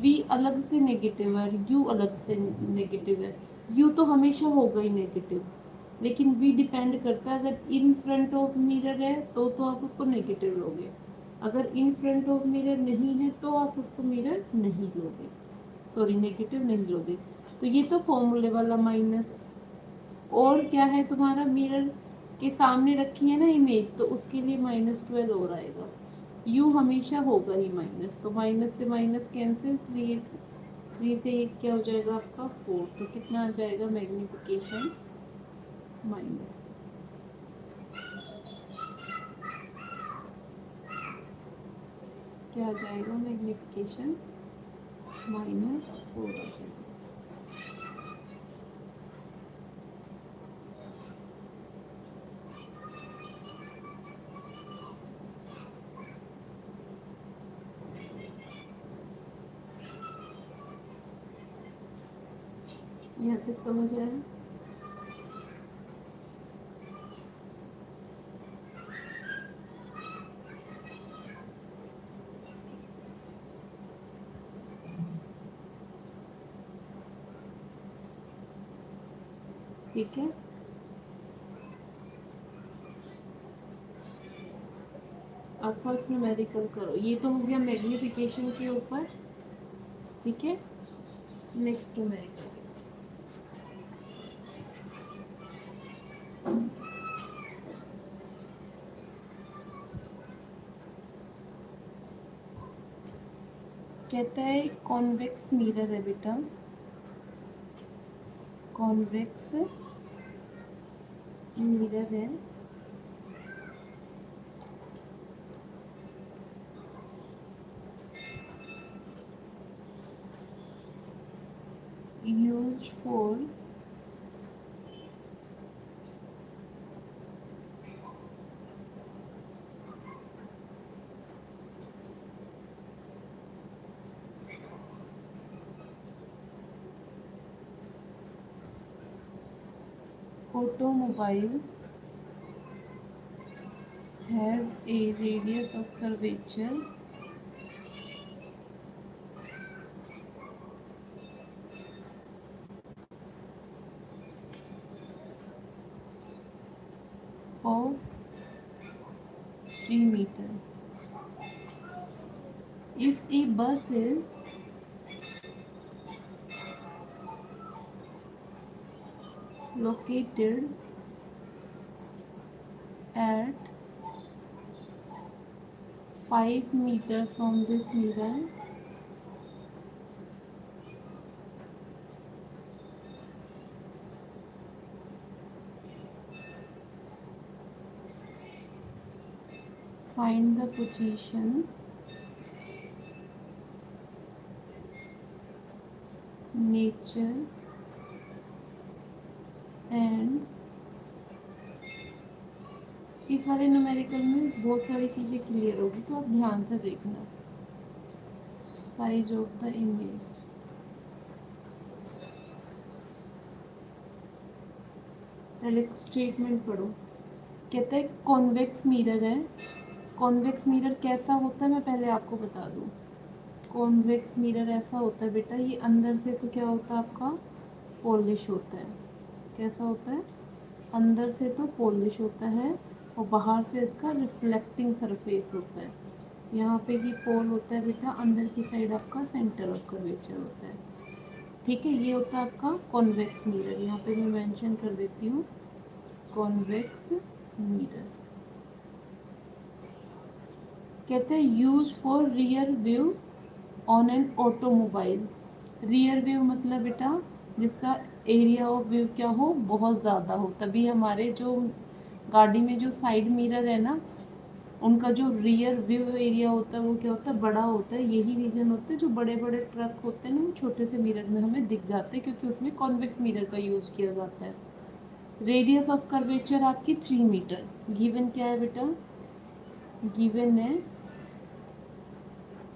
v अलग से नेगेटिव है, u अलग से नेगेटिव है। u तो हमेशा होगा ही नेगेटिव, लेकिन v डिपेंड करता है, अगर इन फ्रंट ऑफ मिरर है तो आप उसको नेगेटिव लोगे, अगर इन फ्रंट ऑफ मिरर नहीं है तो आप उसको मिरर नहीं लोगे, सॉरी नेगेटिव नहीं लोगे। तो ये तो फॉर्मूले वाला माइनस। और क्या है तुम्हारा, मिरर के सामने रखी है ना इमेज, तो उसके लिए -12 और आएगा। u हमेशा होगा ही माइनस, तो माइनस से माइनस कैंसिल, 3 से 1 क्या हो जाएगा आपका? 4। तो कितना आ जाएगा मैग्नीफिकेशन? माइनस, क्या आ जाएगा मैग्नीफिकेशन? -4 आ जाएगा। यहाँ तक समझ आया? ठीक है, अब फर्स्ट न्यूमेरिकल करो। ये तो हो गया मैग्नीफिकेशन के ऊपर, ठीक है। नेक्स्ट न्यूमेरिकल कहता है कॉन्वेक्स मिरर है बेटा, कॉन्वेक्स मिरर है, used for automobile, has a radius of curvature of 3 meter. If a bus is located at 5 meter from this mirror, find the position, nature and इस वाले numerical में बहुत सारी चीज़ें क्लियर होगी, तो आप ध्यान से देखना। साइज ऑफ द इमेज, पहले स्टेटमेंट पढ़ो। कहता है कॉन्वेक्स मिरर है। कॉन्वेक्स मिरर कैसा होता है मैं पहले आपको बता दूं। कॉन्वेक्स मिरर ऐसा होता है बेटा, ये अंदर से तो क्या होता है आपका पॉलिश होता है। कैसा होता है? अंदर से तो पॉलिश होता है और बाहर से इसका रिफ्लेक्टिंग सरफेस होता है। यहाँ पे ही पोल होता है बेटा, अंदर की साइड आपका सेंटर ऑफ कर्वेचर होता है। ठीक है, ये होता है आपका कॉन्वेक्स मिरर। यहाँ पे मैं मेंशन कर देती हूँ कॉन्वेक्स मिरर। कहते हैं use for rear view on an automobile. Rear view मतलब बेटा जिसका एरिया ऑफ व्यू क्या हो, बहुत ज़्यादा हो, तभी हमारे जो गाड़ी में जो साइड मिरर है ना, उनका जो रियर व्यू एरिया होता है वो क्या होता है, बड़ा होता है। यही रीज़न होता है जो बड़े बड़े ट्रक होते हैं ना, छोटे से मिरर में हमें दिख जाते हैं, क्योंकि उसमें कॉन्वेक्स मिरर का यूज़ किया जाता है। रेडियस ऑफ कर्वेचर आपकी 3 मीटर गिवन। क्या है बेटा? गिवन है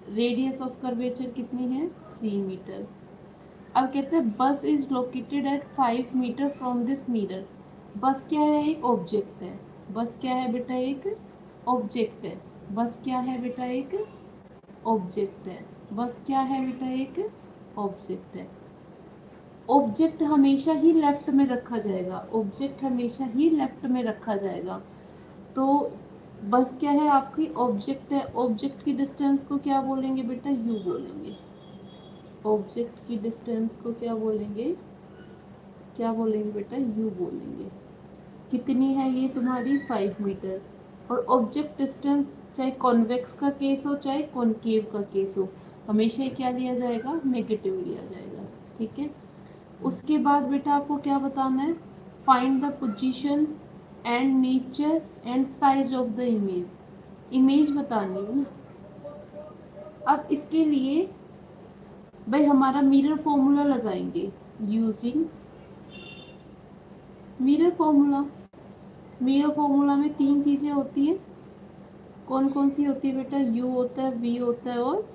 रेडियस ऑफ कर्वेचर कितनी है? 3 मीटर। अब कहते हैं bus is located at 5 metre from this mirror. Bus क्या है? एक ऑब्जेक्ट है। बस क्या है बेटा? एक ऑब्जेक्ट है। बस क्या है बेटा? एक ऑब्जेक्ट है। बस क्या है बेटा? एक ऑब्जेक्ट है। ऑब्जेक्ट हमेशा ही लेफ्ट में रखा जाएगा। ऑब्जेक्ट हमेशा ही लेफ्ट में रखा जाएगा। तो बस क्या है? आपकी ऑब्जेक्ट है। ऑब्जेक्ट की डिस्टेंस को क्या बोलेंगे बेटा? यू बोलेंगे। ऑब्जेक्ट की डिस्टेंस को क्या बोलेंगे? क्या बोलेंगे बेटा? यू बोलेंगे। कितनी है ये तुम्हारी? 5 मीटर। और ऑब्जेक्ट डिस्टेंस चाहे कॉन्वेक्स का केस हो चाहे कॉनकेव का केस हो, हमेशा क्या लिया जाएगा? नेगेटिव लिया जाएगा। ठीक है, उसके बाद बेटा आपको क्या बताना है? Find the position and nature and size of the image. Image बतानी है ना। अब इसके लिए भाई हमारा मिरर फॉर्मूला लगाएंगे using mirror formula. Mirror formula में 3 चीज़ें होती हैं। कौन कौन सी होती है बेटा? यू होता है, वी होता है और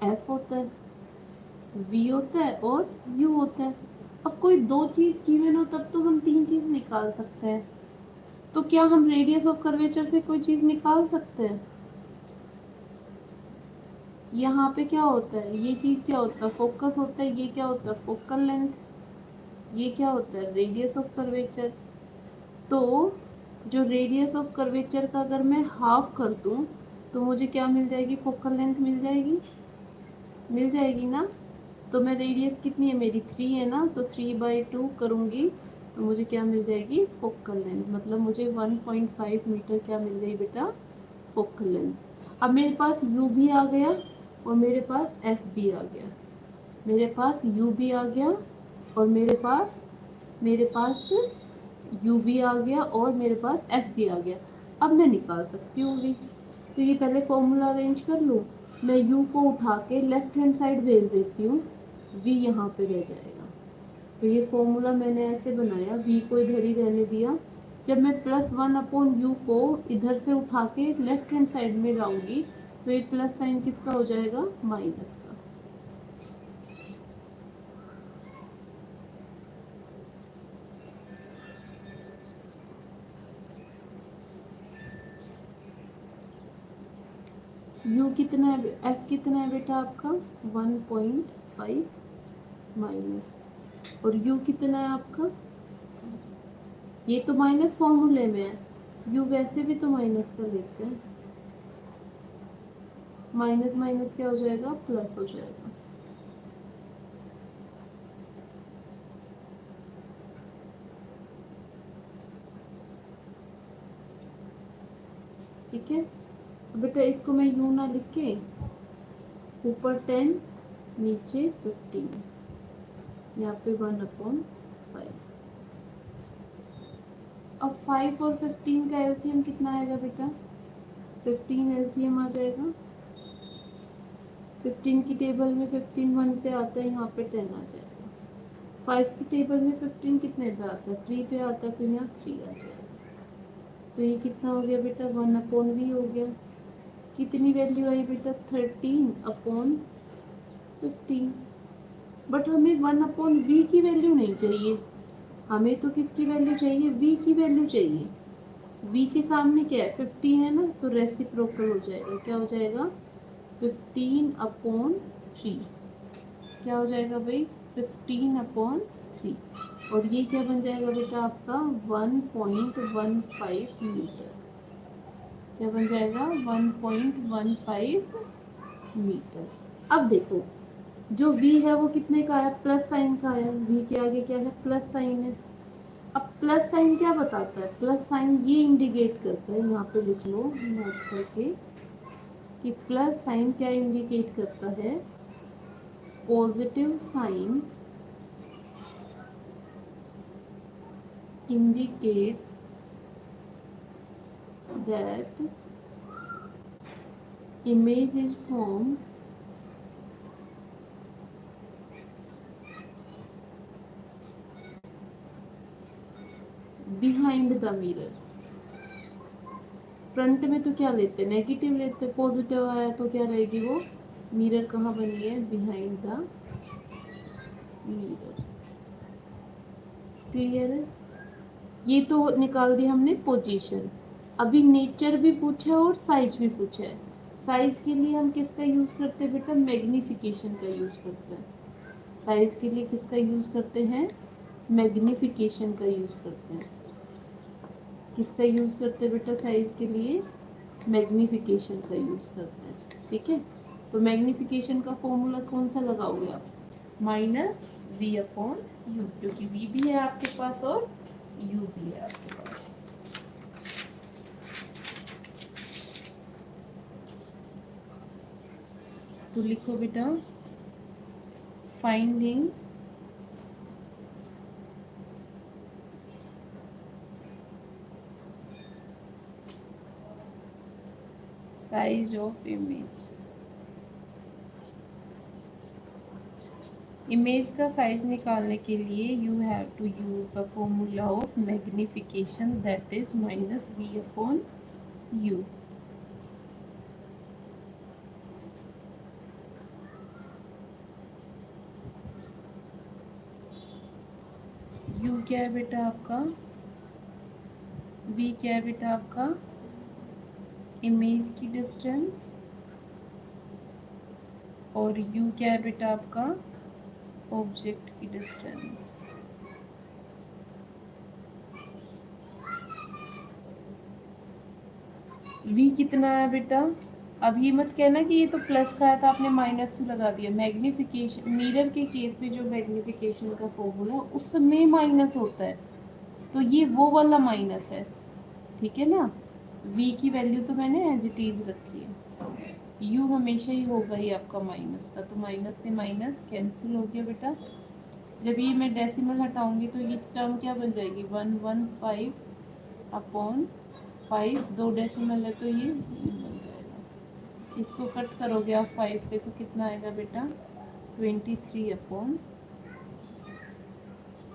एफ होता है। वी होता है और यू होता है। अब कोई 2 चीज़ गिवन हो तब तो हम 3 चीज़ निकाल सकते हैं। तो क्या हम रेडियस ऑफ कर्वेचर से कोई चीज़ निकाल सकते हैं? यहाँ पे क्या होता है? ये चीज़ क्या होता है? फोकस होता है। ये क्या होता है? Focal length. ये क्या होता है? Radius of curvature. तो जो रेडियस ऑफ कर्वेचर का अगर मैं हाफ कर दूं तो मुझे क्या मिल जाएगी? फोकल लेंथ मिल जाएगी। मिल जाएगी ना। तो मैं रेडियस कितनी है मेरी? 3 है ना, तो 3/2 करूँगी तो मुझे क्या मिल जाएगी? Focal length. मतलब मुझे 1.5 मीटर क्या मिल गई बेटा? Focal length. अब मेरे पास यू भी आ गया और मेरे पास एफ भी आ गया। मेरे पास यू भी आ गया और मेरे पास यू भी आ गया और मेरे पास एफ भी आ गया। अब मैं निकाल सकती हूँ वी। तो ये पहले फॉर्मूला अरेंज कर लूँ। मैं यू को उठा के लेफ्ट हैंड साइड भेज देती हूँ, वी यहाँ पे रह जाएगा। तो ये फॉर्मूला मैंने ऐसे बनाया, वी को इधर ही रहने दिया। जब मैं +1/u को इधर से उठा के लेफ्ट हैंड साइड में लाऊंगी तो ये प्लस साइन किसका हो जाएगा? माइनस का। u कितना है? f कितना है बेटा आपका? 1.5 माइनस। और u कितना है आपका? ये तो माइनस फॉर्मूले में है, u वैसे भी तो माइनस कर लेते हैं। माइनस माइनस क्या हो जाएगा? प्लस हो जाएगा। ठीक है, बेटा इसको मैं यूं ना लिख के ऊपर 10 नीचे 15, यहाँ पे 1/5। अब 5 और 15 का एलसीएम कितना आएगा बेटा? 15 एलसीएम आ जाएगा। 15 की टेबल में 15 1 पे आता है, यहाँ पे 10 आ जाएगा। 5 की टेबल में 15 कितने पे आता है? 3 पे आता है, तो यहाँ 3 आ जाएगा। तो ये कितना हो गया बेटा 1/v हो गया। कितनी वैल्यू आई बेटा 13/15। बट हमें 1/v की वैल्यू नहीं चाहिए, हमें तो किसकी वैल्यू चाहिए v की वैल्यू चाहिए। v के सामने क्या है 15 है ना, तो रेसिप्रोकल हो जाएगा, क्या हो जाएगा 15/3। क्या हो जाएगा भाई 15/3। और ये क्या बन जाएगा बेटा आपका 1.15 मीटर। क्या बन जाएगा 1.15 मीटर। अब देखो जो v है वो कितने का है, प्लस साइन का है, v के आगे क्या है प्लस साइन है। अब प्लस साइन क्या बताता है, प्लस साइन ये इंडिकेट करता है, यहाँ पे लिख लो नोट करके कि प्लस साइन क्या इंडिकेट करता है, positive sign indicate that image is formed behind the mirror। Front में तो क्या लेते हैं नेगेटिव लेते हैं, पॉजिटिव आया तो क्या रहेगी वो, मिरर कहाँ बनी है बिहाइंड द मिरर। क्लियर है, ये तो निकाल दिया हमने पोजीशन। अभी नेचर भी पूछा है और साइज भी पूछा है। साइज के लिए हम किसका यूज करते हैं बेटा, मैग्निफिकेशन का यूज करते हैं। साइज के लिए किसका यूज करते हैं, मैग्निफिकेशन का यूज करते हैं। किसका यूज करते हैं बेटा साइज के लिए, मैग्निफिकेशन का यूज करते हैं। ठीक है, तो मैग्निफिकेशन का फॉर्मूला कौन सा लगाओगे आप, -v/u, क्योंकि v भी है आपके पास और u भी है आपके पास। तो लिखो बेटा finding size of image. Image का साइज निकालने के लिए you have to use the formula of magnification that is -v/u। u क्या है बेटा आपका, v क्या है बेटा आपका इमेज की डिस्टेंस, और u क्या है बेटा आपका ऑब्जेक्ट की डिस्टेंस। v कितना है बेटा, अब ये मत कहना कि ये तो प्लस का है तो आपने माइनस क्यों लगा दिया। मैग्निफिकेशन मिरर के केस में जो मैग्निफिकेशन का फॉर्मूला उसमें माइनस होता है, तो ये वो वाला माइनस है। ठीक है ना, v की वैल्यू तो मैंने एज इट इज रखी है, u हमेशा ही होगा ही आपका माइनस का, तो माइनस से माइनस कैंसिल हो गया बेटा। जब ये मैं डेसिमल हटाऊंगी तो ये टर्म क्या बन जाएगी 115/5, 2 डेसिमल है तो ये बन जाएगा। इसको कट करोगे आप 5 से तो कितना आएगा बेटा 23/,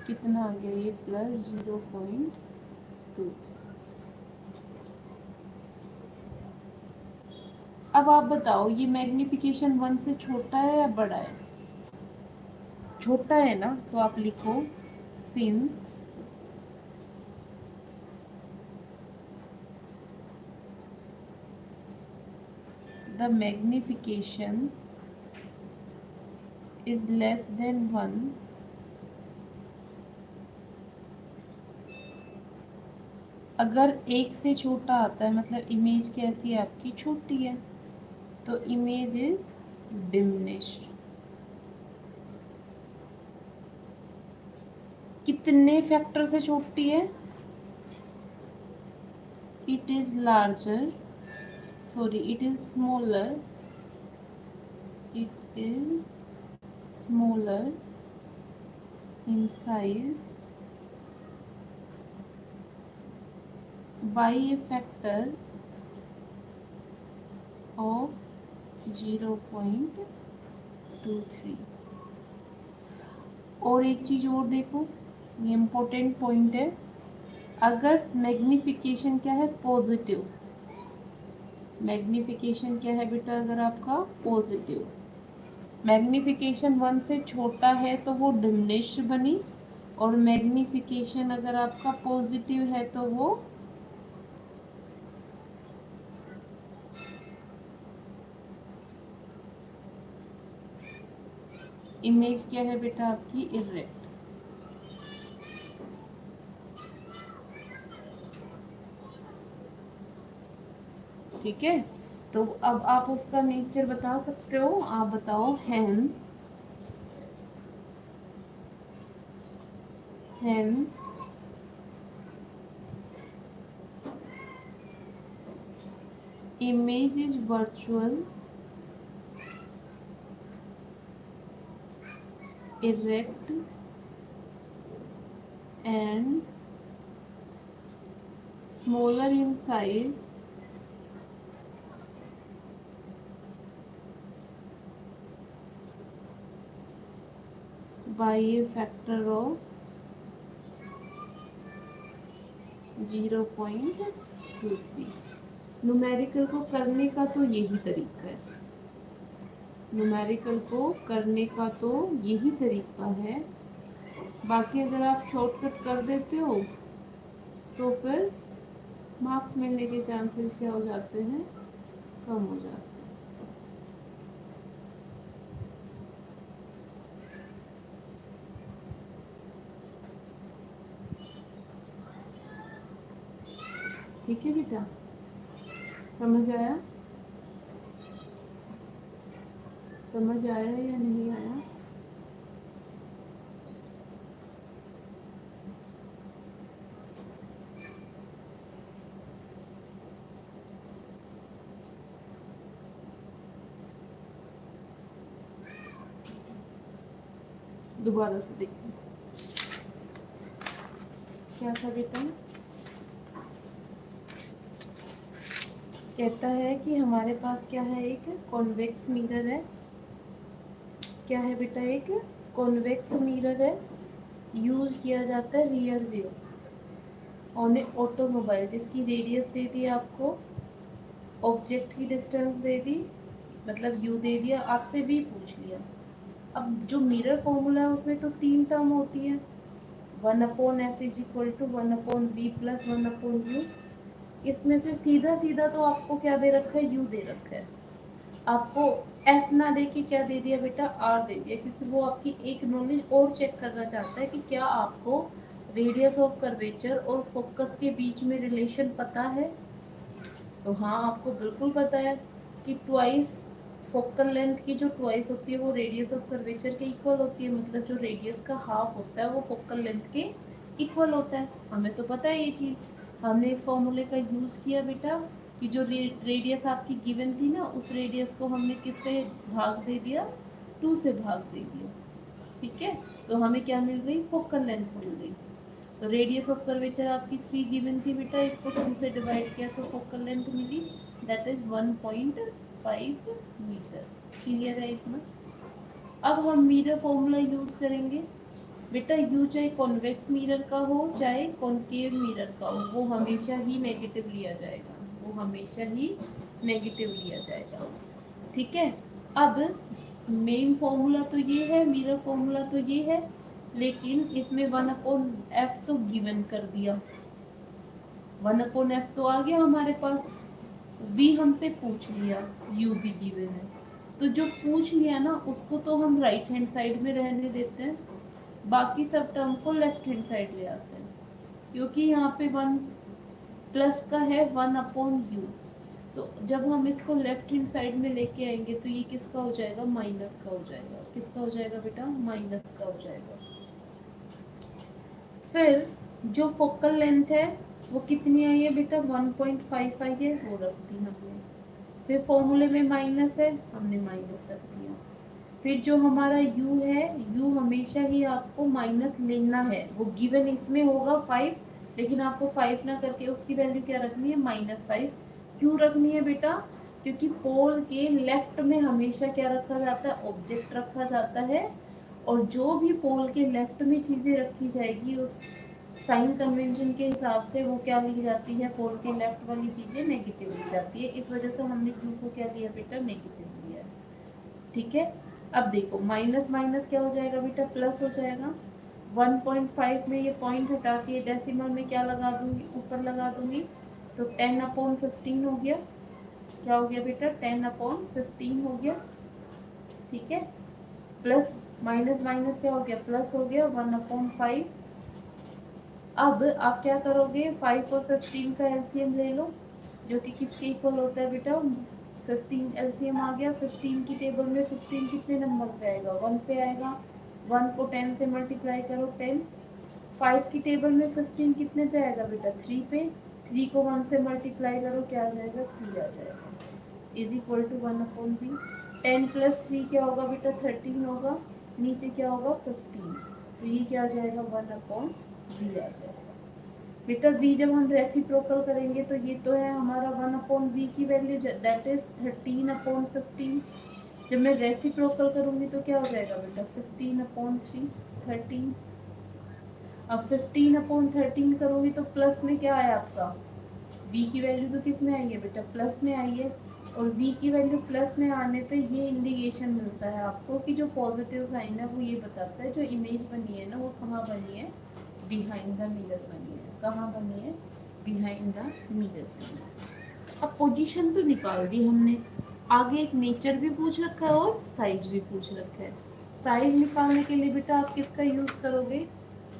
कितना आ गया ये +0.23। अब आप बताओ ये मैग्निफिकेशन 1 से छोटा है या बड़ा है, छोटा है ना, तो आप लिखो since the magnification is less than 1, अगर 1 से छोटा आता है मतलब इमेज कैसी है आपकी छोटी है, तो इमेज इज डिमिनिश्ड। कितने फैक्टर से छोटी है, it is larger, sorry it is smaller, it is smaller in size by a factor of 0.23। और एक चीज और देखो, ये इम्पोर्टेंट पॉइंट है, अगर मैग्निफिकेशन क्या है, पॉजिटिव, मैग्निफिकेशन क्या है बेटा अगर आपका पॉजिटिव, मैग्निफिकेशन 1 से छोटा है तो वो डिमिनिश बनी, और मैग्निफिकेशन अगर आपका पॉजिटिव है तो वो इमेज क्या है बेटा आपकी इरेक्ट। ठीक है, तो अब आप उसका नेचर बता सकते हो, आप बताओ hence, hence image is virtual, erect and smaller in size by a factor of 0.23। Numerical को करने का तो यही तरीका है, न्यूमेरिकल को करने का तो यही तरीका है, बाकी अगर आप शॉर्टकट कर देते हो तो फिर मार्क्स मिलने के चांसेस क्या हो जाते हैं, कम हो जाते हैं। ठीक है बेटा, समझ आया, समझ आया या नहीं आया? दोबारा से देखिए क्या था बेटा, कहता है कि हमारे पास क्या है, एक कॉन्वेक्स मिरर है, क्या है बेटा, एक कॉन्वेक्स मिरर है, यूज किया जाता है rear view on A automobile, जिसकी रेडियस दे दी आपको, ऑब्जेक्ट की डिस्टेंस दे दी, मतलब यू दे दिया, आपसे भी पूछ लिया। अब जो मिरर फॉर्मूला है उसमें तो 3 टर्म होती है, 1/f is equal to 1/v plus 1/u। इसमें से सीधा सीधा तो आपको क्या दे रखा है, u दे रखा है, आपको f ना दे के क्या दे दिया बेटा, r दे दिया, क्योंकि वो आपकी एक नॉलेज और चेक करना चाहता है कि क्या आपको रेडियस ऑफ कर्वेचर और फोकस के बीच में रिलेशन पता है। तो हाँ, आपको बिल्कुल पता है कि ट्वाइस फोकल लेंथ की जो ट्वाइस होती है वो रेडियस ऑफ कर्वेचर के इक्वल होती है, मतलब जो रेडियस का हाफ होता है वो फोकल लेंथ के इक्वल होता है, हमें तो पता है ये चीज़। हमने इस फॉर्मूले का यूज़ किया बेटा कि जो रेडियस आपकी गिवन थी ना, उस रेडियस को हमने किससे भाग दे दिया, 2 से भाग दे दिया। ठीक है, तो हमें क्या मिल गई, फोकल लेंथ मिल गई। तो रेडियस ऑफ कर्वेचर आपकी 3 गिवन थी बेटा, इसको 2 से डिवाइड किया तो फोकल लेंथ मिली, दैट इज 1.5 मीटर। क्लियर है इतना? अब हम मिरर फॉर्मूला यूज करेंगे बेटा, यू चाहे कॉन्वेक्स मिरर का हो चाहे कॉनकेव मिरर का हो, वो हमेशा ही नेगेटिव लिया जाएगा, वो हमेशा ही नेगेटिव लिया जाएगा। ठीक है, अब मेन फॉर्मूला तो ये है, मिरर फॉर्मूला तो ये है, लेकिन इसमें 1/f तो गिवन कर दिया, 1/f तो आ गया हमारे पास, v हमसे पूछ लिया, u भी गिवन है, तो जो पूछ लिया ना उसको तो हम राइट हैंड साइड में रहने देते हैं, बाकी सब टर्म को लेफ्ट हैंड साइड ले आते हैं, क्योंकि यहाँ पे 1 प्लस का है 1/u, तो जब हम इसको लेफ्ट हैंड साइड में लेके आएंगे तो ये किसका हो जाएगा, माइनस का हो जाएगा, किसका हो जाएगा बेटा, माइनस का हो जाएगा। फिर जो फोकल लेंथ है वो कितनी आई है बेटा, 1.5 आई है, वो रख दी हमने। फिर फॉर्मूले में माइनस है, हमने माइनस रख दिया। फिर जो हमारा u है, u हमेशा ही आपको माइनस लेना है, वो गिवन इसमें होगा 5, लेकिन आपको 5 ना करके उसकी वैल्यू क्या रखनी है, -5। क्यों रखनी है बेटा, क्योंकि पोल के लेफ्ट में हमेशा क्या रखा जाता है, ऑब्जेक्ट रखा जाता है, और जो भी पोल के लेफ्ट में चीज़ें रखी जाएगी साइन कन्वेंशन के हिसाब से वो क्या ली जाती है, पोल के लेफ्ट वाली चीजें नेगेटिव ली जाती है, इस वजह से हमने यू को क्या लिया बेटा, नेगेटिव लिया है। ठीक है, अब देखो माइनस माइनस क्या हो जाएगा बेटा, प्लस हो जाएगा। 1.5 में ये पॉइंट हटा के डेसिमल में क्या लगा दूंगी, ऊपर लगा दूंगी, तो 10/15 हो गया। क्या हो गया बेटा, 10/15 हो गया। ठीक है, प्लस माइनस माइनस क्या हो गया, प्लस हो गया 1/5। अब आप क्या करोगे, 5 और 15 का एलसीएम ले लो, जो कि किसके इक्वल होता है बेटा, 15 एलसीएम आ गया। 15 की टेबल में 15 कितने नंबर पे आएगा, 1 पे आएगा। 1 को 10 से मल्टीप्लाई करो, 10। 5 की टेबल में 15 कितने पे आएगा बेटा, 3 पे। 3 को 1 से मल्टीप्लाई करो, क्या आ जाएगा, 3 आ जाएगा, इज इक्वल टू 1/3। 10 प्लस 3 क्या होगा बेटा, 13 होगा। नीचे क्या होगा, 15, तो ये क्या आ जाएगा, 1/3 आ जाएगा। बेटा v जब हम रेसिप्रोकल करेंगे तो ये तो है हमारा 1/v की वैल्यू, दैट इज 13/15। जब मैं रेसिप्रोकल करूंगी तो क्या हो जाएगा बेटा, 15/3, 13। अब 15/13 करूंगी तो प्लस में क्या है आपका, v की वैल्यू तो किस में आई है बेटा, प्लस में आई है। और v की वैल्यू प्लस में आने पे ये इंडिकेशन मिलता है आपको कि जो पॉजिटिव साइन है वो ये बताता है जो इमेज बनी है ना वो कहाँ बनी है, बिहाइंड द मिरर बनी है। कहाँ बनी है, बिहाइंड द मिरर बनी है। अब पोजीशन तो निकाल दी हमने, आगे एक नेचर भी पूछ रखा है और साइज भी पूछ रखा है। साइज निकालने के लिए बेटा आप किसका यूज करोगे,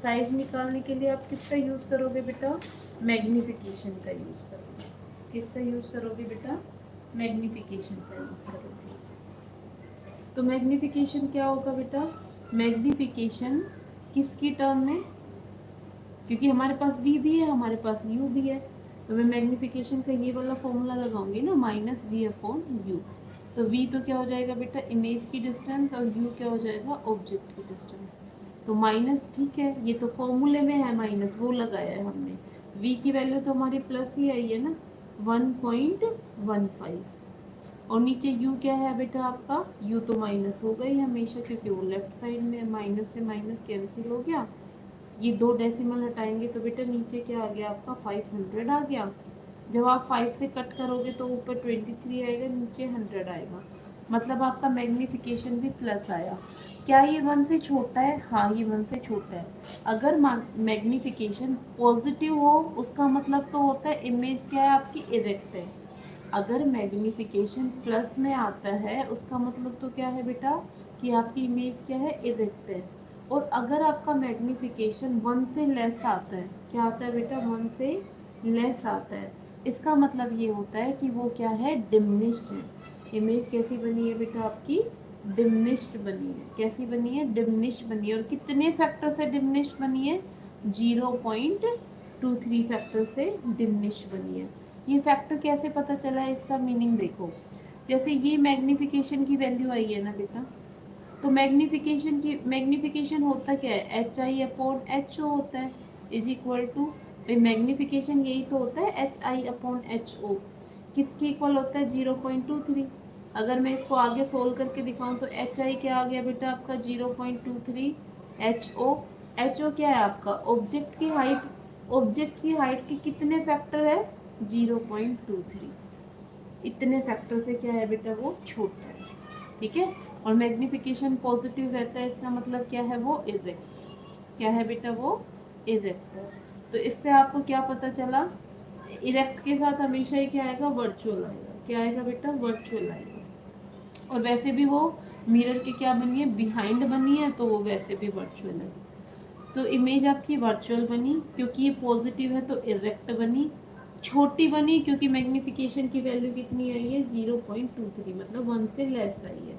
साइज निकालने के लिए आप किसका यूज करोगे बेटा, मैग्निफिकेशन का यूज करोगे। किसका यूज करोगे बेटा, मैग्निफिकेशन का यूज करोगे। तो मैग्निफिकेशन क्या होगा बेटा, मैग्निफिकेशन किसकी टर्म में, क्योंकि हमारे पास v भी है हमारे पास u भी है, तो मैं मैग्निफिकेशन का ये वाला फॉर्मूला लगाऊंगी ना, -v/u। तो v तो क्या हो जाएगा बेटा, इमेज की डिस्टेंस, और u क्या हो जाएगा, ऑब्जेक्ट की डिस्टेंस। तो माइनस, ठीक है, ये तो फॉर्मूले में है माइनस, वो लगाया है हमने। v की वैल्यू तो हमारी प्लस ही आई है ना, 1.15। और नीचे u क्या है बेटा आपका, u तो माइनस हो गई हमेशा, क्योंकि वो लेफ्ट साइड में, माइनस से माइनस कैंसिल हो गया। ये 2 डेसिमल हटाएंगे तो बेटा नीचे क्या आ गया आपका, 500 आ गया। जब आप 5 से कट करोगे तो ऊपर 23 आएगा, नीचे 100 आएगा, मतलब आपका मैग्निफिकेशन भी प्लस आया। क्या ये 1 से छोटा है, हाँ ये 1 से छोटा है। अगर मैग्निफिकेशन पॉजिटिव हो उसका मतलब तो होता है इमेज क्या है आपकी, इरेक्ट है। अगर मैग्निफिकेशन प्लस में आता है उसका मतलब तो क्या है बेटा, कि आपकी इमेज क्या है, इरेक्ट है। और अगर आपका मैग्निफिकेशन 1 से लेस आता है, क्या आता है बेटा, 1 से लेस आता है, इसका मतलब ये होता है कि वो क्या है, डिमिनिश्ड है। इमेज कैसी बनी है बेटा आपकी, डिमिनिश्ड बनी है। कैसी बनी है, डिमिनिश्ड बनी है। और कितने फैक्टर से डिमिनिश्ड बनी है, 0.23 फैक्टर से डिमिनिश्ड बनी है। ये फैक्टर कैसे पता चला है, इसका मीनिंग देखो। जैसे ये मैग्निफिकेशन की वैल्यू आई है ना बेटा, तो मैग्निफिकेशन होता क्या है, HI/HO होता है, इज इक्वल टू, मैग्निफिकेशन यही तो होता है, HI/HO। किसके इक्वल होता है, 0.23। अगर मैं इसको आगे सोल्व करके दिखाऊं तो HI क्या आ गया बेटा आपका, 0.23। HO क्या है आपका, ऑब्जेक्ट की हाइट। ऑब्जेक्ट की हाइट के कितने फैक्टर है, 0.23। इतने फैक्टर से क्या है बेटा, वो छोटा है। ठीक है, और मैग्निफिकेशन पॉजिटिव रहता है, इसका मतलब क्या है, वो इरेक्ट। क्या है बेटा, वो इरेक्ट है। तो इससे आपको क्या पता चला, इरेक्ट के साथ हमेशा ही क्या आएगा, वर्चुअल आएगा। क्या आएगा बेटा, वर्चुअल आएगा। और वैसे भी वो मिरर के क्या बनी है, बिहाइंड बनी है, तो वो वैसे भी वर्चुअल है। तो इमेज आपकी वर्चुअल बनी, क्योंकि ये पॉजिटिव है तो इरेक्ट बनी। छोटी बनी क्योंकि मैग्निफिकेशन की वैल्यू कितनी आई है, 0.23, मतलब 1 से लेस आई है।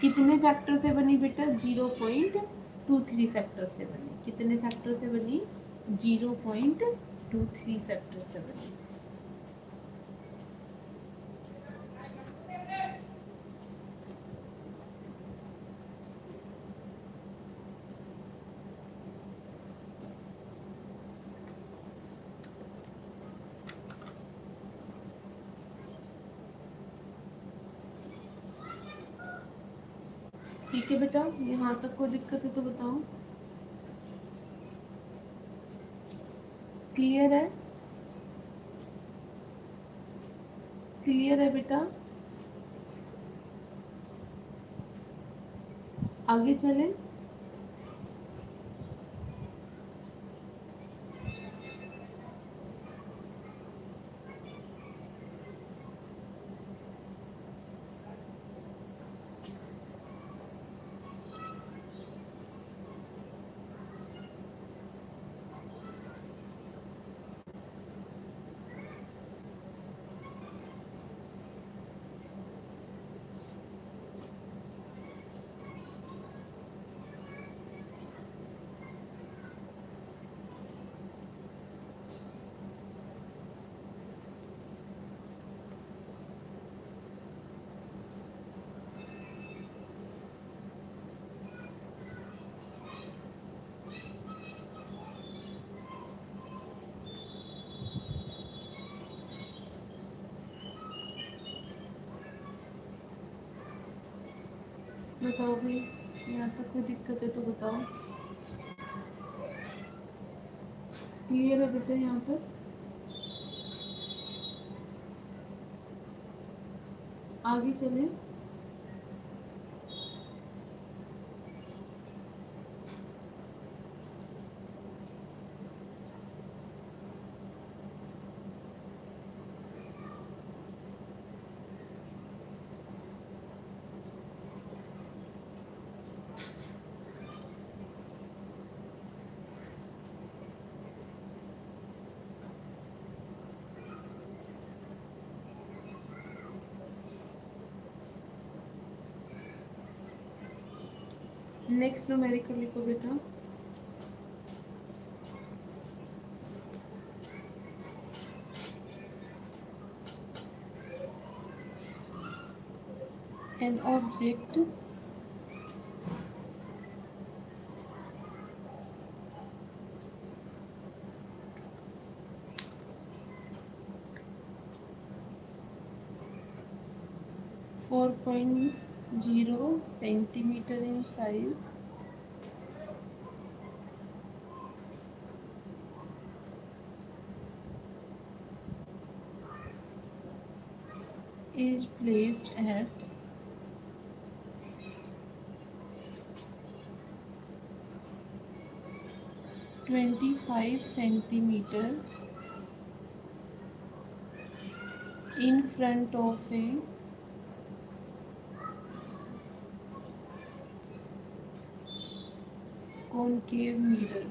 कितने फैक्टर से बनी बेटा, 0.23 फैक्टर से बनी। कितने फैक्टर से बनी, 0.23 फैक्टर से बनी। ठीक है बेटा, यहाँ तक कोई दिक्कत है तो बताओ। क्लियर है? क्लियर है बेटा? आगे चलें? बताओ भाई, यहाँ तक कोई दिक्कत है तो बताओ। क्लियर है बेटा यहाँ तक? आगे चलें? नेक्स्ट न्यूमेरिकल लिखो बेटा। An object (4.0 centimeter in size is placed at 25 centimeter in front of a concave mirror.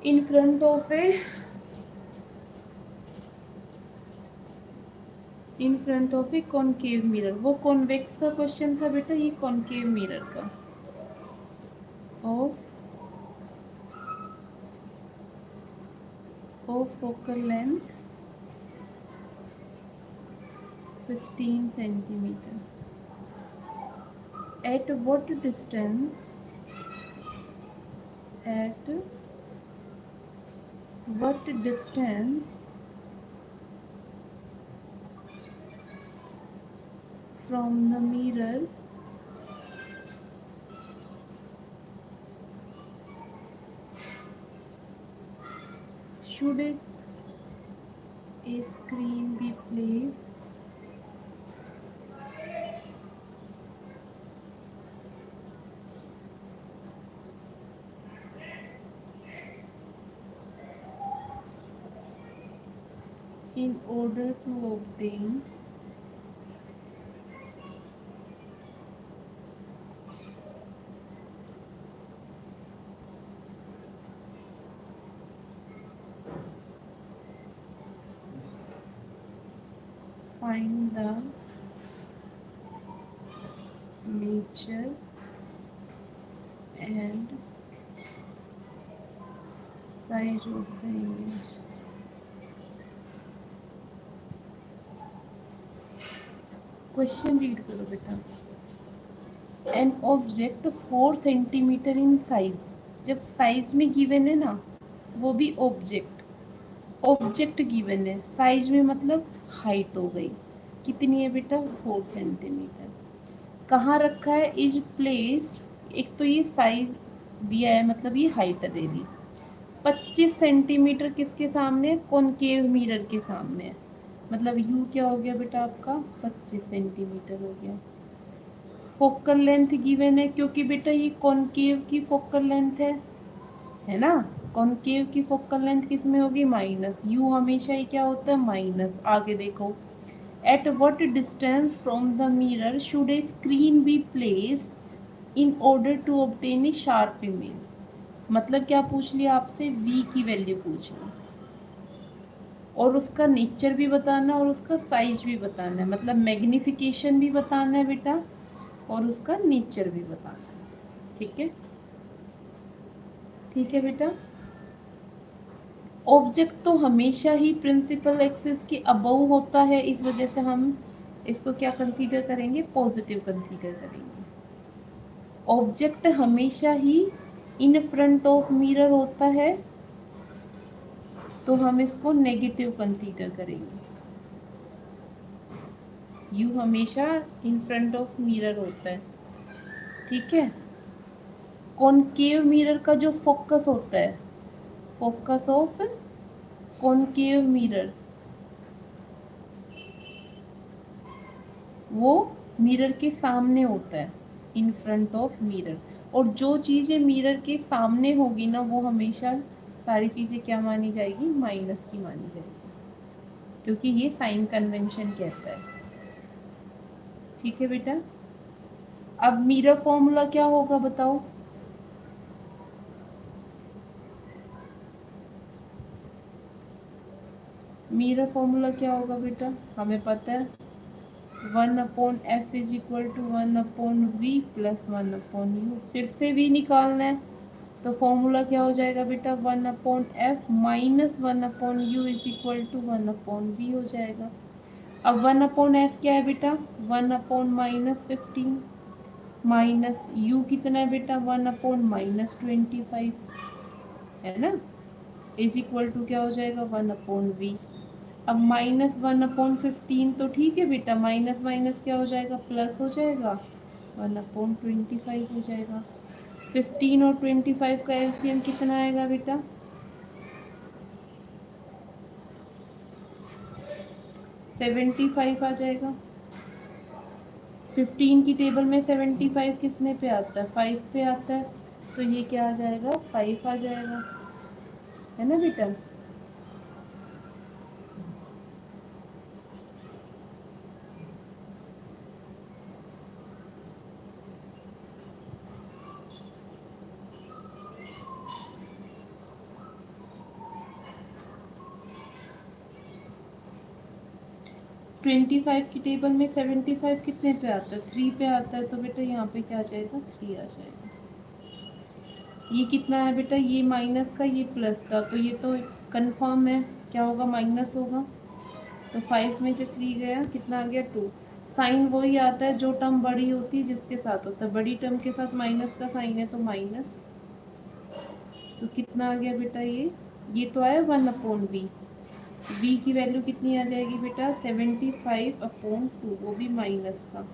In front of a concave mirror. वो कॉन्वेक्स का क्वेश्चन था बेटा, ये कॉनकेव मिरर का। of focal length 15 centimeter. At what distance from the mirror should a screen be placed in order to obtain find the nature and size of the image. Question read करो बेटा. An object 4 centimetre in size. जब size में given है ना, वो भी object given है. Size में मतलब हाइट हो गई. कितनी है बेटा? 4 सेंटीमीटर. कहाँ रखा है? Is placed. एक तो ये साइज दिया है, मतलब ये हाइट दे दी. 25 सेंटीमीटर किसके सामने? कॉनकेव मिरर के सामने. मतलब यू क्या हो गया बेटा आपका? 25 सेंटीमीटर हो गया. फोकल लेंथ गिवन है, क्योंकि बेटा ये कॉनकेव की फोकल लेंथ है ना. कॉनकेव की फोकल लेंथ किस में होगी? माइनस. यू हमेशा ही क्या होता है? माइनस. आगे देखो. At what distance from the mirror should a screen be placed in order to obtain a sharp image. मतलब क्या पूछ लिया आपसे? v की वैल्यू पूछ ली, और उसका नेचर भी बताना और उसका साइज भी बताना है. मतलब मैग्निफिकेशन भी बताना है बेटा, और उसका नेचर भी बताना है. ठीक है, ठीक है बेटा. ऑब्जेक्ट तो हमेशा ही प्रिंसिपल एक्सिस के अबव होता है, इस वजह से हम इसको क्या कंसीडर करेंगे? पॉजिटिव कंसीडर करेंगे. ऑब्जेक्ट हमेशा ही इन फ्रंट ऑफ मिरर होता है, तो हम इसको नेगेटिव कंसीडर करेंगे. यू हमेशा इन फ्रंट ऑफ मिरर होता है. ठीक है. कॉनकेव मिरर का जो फोकस होता है, फोकस ऑफ कॉनकेव मिरर, वो मिरर के सामने होता है, इन फ्रंट ऑफ मिरर. और जो चीज़ें मिरर के सामने होगी ना, वो हमेशा सारी चीज़ें क्या मानी जाएगी? माइनस की मानी जाएगी, क्योंकि ये साइन कन्वेंशन कहता है. ठीक है बेटा. अब मिरर फॉर्मूला क्या होगा बताओ? मिरर फॉर्मूला क्या होगा बेटा? हमें पता है 1/f is equal to 1/v plus 1/u. फिर से v निकालना है, तो फॉर्मूला क्या हो जाएगा बेटा? 1/f minus 1/u is equal to 1/v हो जाएगा. अब 1/f क्या है बेटा? 1/-15 माइनस u कितना है बेटा? 1/-25 है ना, इज इक्वल टू क्या हो जाएगा? 1/v. अब -1/15 तो ठीक है बेटा, माइनस माइनस क्या हो जाएगा? प्लस हो जाएगा, 1/25 हो जाएगा. 15 और 25 का एलसीएम कितना आएगा बेटा? 75 आ जाएगा. 15 की टेबल में 75 किसने पे आता है? 5 पे आता है, तो ये क्या आ जाएगा? 5 आ जाएगा, है ना बेटा. ट्वेंटी 25 की टेबल में 75 कितने पे आता है? 3 पे आता है, तो बेटा यहाँ पे क्या आ जाएगा? 3 आ जाएगा. ये कितना है बेटा, ये माइनस का, ये प्लस का, तो ये तो कंफर्म है क्या होगा, माइनस होगा। तो 5 में से 3 गया, कितना आ गया 2। साइन वही आता है जो टर्म बड़ी होती है जिसके साथ होता है, बड़ी टर्म के साथ माइनस का साइन है तो माइनस। तो कितना आ गया बेटा, ये तो आया 1/v। v की वैल्यू कितनी आ जाएगी बेटा, 75/2, वो भी माइनस का।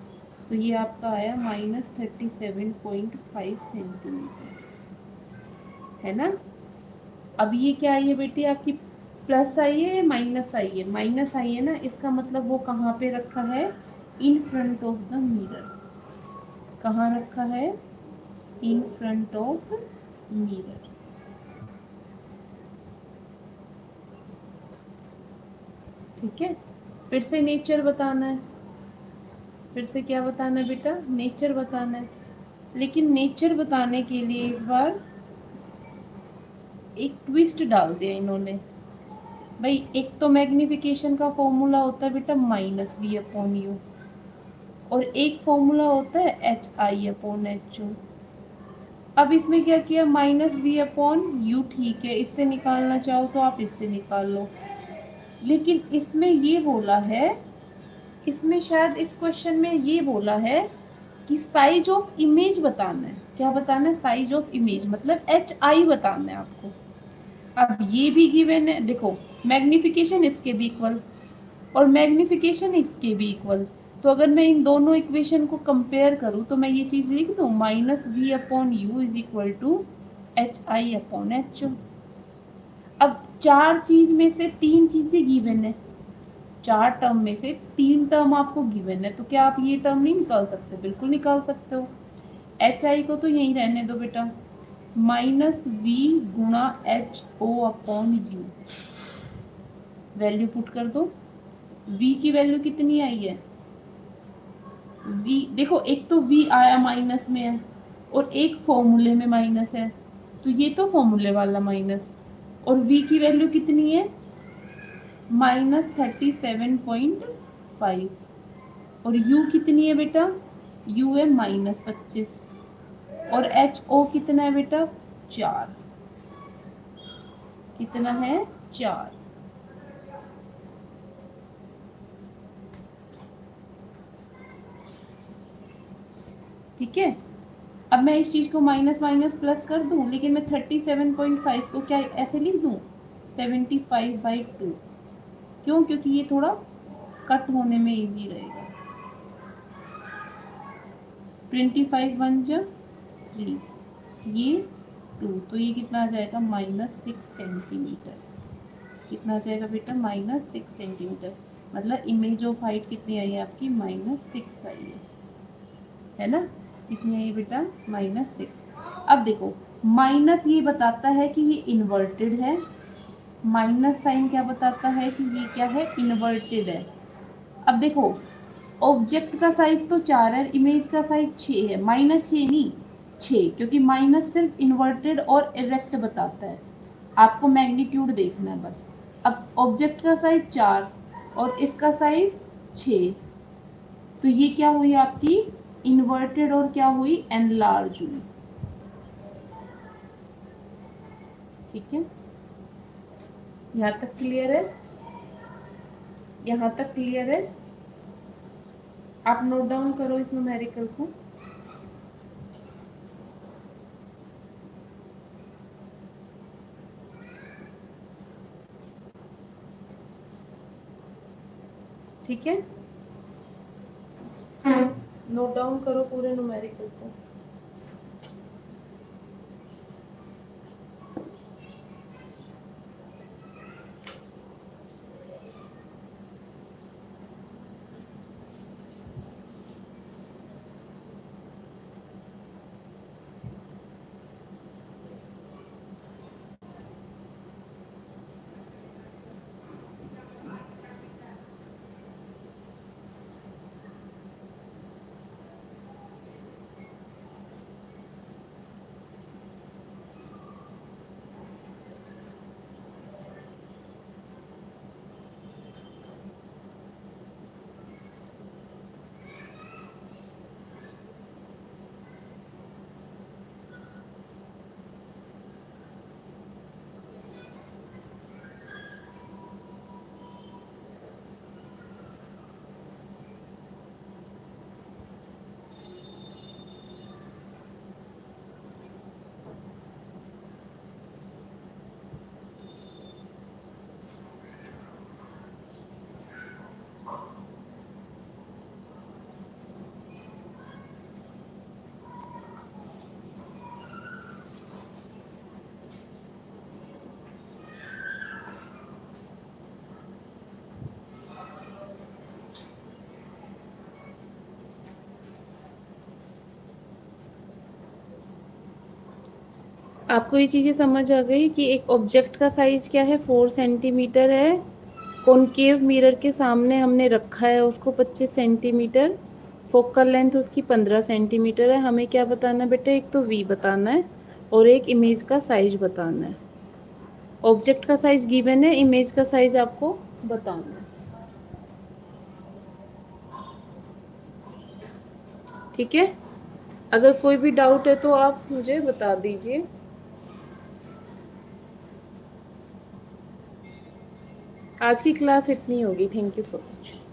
तो ये आपका आया -37.5 सेंटीमीटर, है ना। अब ये क्या आई है बेटी आपकी, प्लस आई है या माइनस आई है, माइनस आई है ना, इसका मतलब वो कहाँ पे रखा है, इन फ्रंट ऑफ द मिरर। कहाँ रखा है, इन फ्रंट ऑफ मिरर। ठीक है, फिर से नेचर बताना है, फिर से क्या बताना है बेटा, नेचर बताना है। लेकिन नेचर बताने के लिए इस बार एक ट्विस्ट डाल दिया इन्होंने। भाई एक तो मैग्निफिकेशन का फॉर्मूला होता है बेटा -v/u, और एक फॉर्मूला होता है HI/HO। अब इसमें क्या किया, -v/u, ठीक है, इससे निकालना चाहो तो आप इससे निकाल लो। लेकिन इसमें ये बोला है, इसमें शायद इस क्वेश्चन में ये बोला है कि साइज ऑफ इमेज बताना है। क्या बताना है, साइज ऑफ इमेज, मतलब HI बताना है आपको। अब ये भी गिवन है, देखो मैग्निफिकेशन इसके भी इक्वल और मैग्निफिकेशन इसके भी इक्वल। तो अगर मैं इन दोनों इक्वेशन को कंपेयर करूँ तो मैं ये चीज़ लिख दूँ, -v/u is equal to HI/HO। अब चार चीज में से तीन चीजें गिवन है, चार टर्म में से तीन टर्म आपको गिवन है, तो क्या आप ये टर्म नहीं निकाल सकते, बिल्कुल निकाल सकते हो। HI को तो यहीं रहने दो बेटा, -v/HO/u, वैल्यू पुट कर दो। v की वैल्यू कितनी आई है, v देखो, एक तो v आया माइनस में है और एक फॉर्मूले में माइनस है, तो ये तो फॉर्मूले वाला माइनस, और v की वैल्यू कितनी है, -37.5, और u कितनी है बेटा, u है -25, और HO कितना है बेटा, 4, कितना है 4। ठीक है, अब मैं इस चीज को माइनस माइनस प्लस कर दूं, लेकिन मैं 37.5 को क्या ऐसे लिख दूं, 75/2। क्यों, क्योंकि ये थोड़ा कट होने में इजी रहेगा। 25 1 जा 3, ये 2, तो ये कितना आ जाएगा, -6 सेंटीमीटर। कितना आ जाएगा बेटा, -6 सेंटीमीटर। मतलब इमेज ऑफ हाइट कितनी आई है आपकी, -6 आई है ना। कितनी आई है बेटा, -6। अब देखो, माइनस ये बताता है कि ये इन्वर्टेड है, माइनस साइन क्या बताता है कि ये क्या है, इन्वर्टेड है। अब देखो, ऑब्जेक्ट का साइज तो 4 है, इमेज का साइज 6 है, -6 नहीं 6, क्योंकि माइनस सिर्फ इन्वर्टेड और इरेक्ट बताता है, आपको मैग्नीट्यूड देखना है बस। अब ऑब्जेक्ट का साइज 4 और इसका साइज 6, तो ये क्या हुई आपकी, इन्वर्टेड और क्या हुई, एनलार्ज हुई। ठीक है, यहाँ तक क्लियर है, यहाँ तक क्लियर है। आप नोट डाउन करो इस न्यूमेरिकल को। ठीक है, नोट डाउन करो पूरे न्यूमेरिकल को। आपको ये चीज़ें समझ आ गई कि एक ऑब्जेक्ट का साइज क्या है, 4 सेंटीमीटर है। कॉनकेव मिरर के सामने हमने रखा है उसको 25 सेंटीमीटर। फोकल लेंथ उसकी 15 सेंटीमीटर है। हमें क्या बताना है बेटा, एक तो वी बताना है और एक इमेज का साइज बताना है। ऑब्जेक्ट का साइज गिवन है, इमेज का साइज आपको बताना है। ठीक है, अगर कोई भी डाउट है तो आप मुझे बता दीजिए। आज की क्लास इतनी होगी। Thank you so much.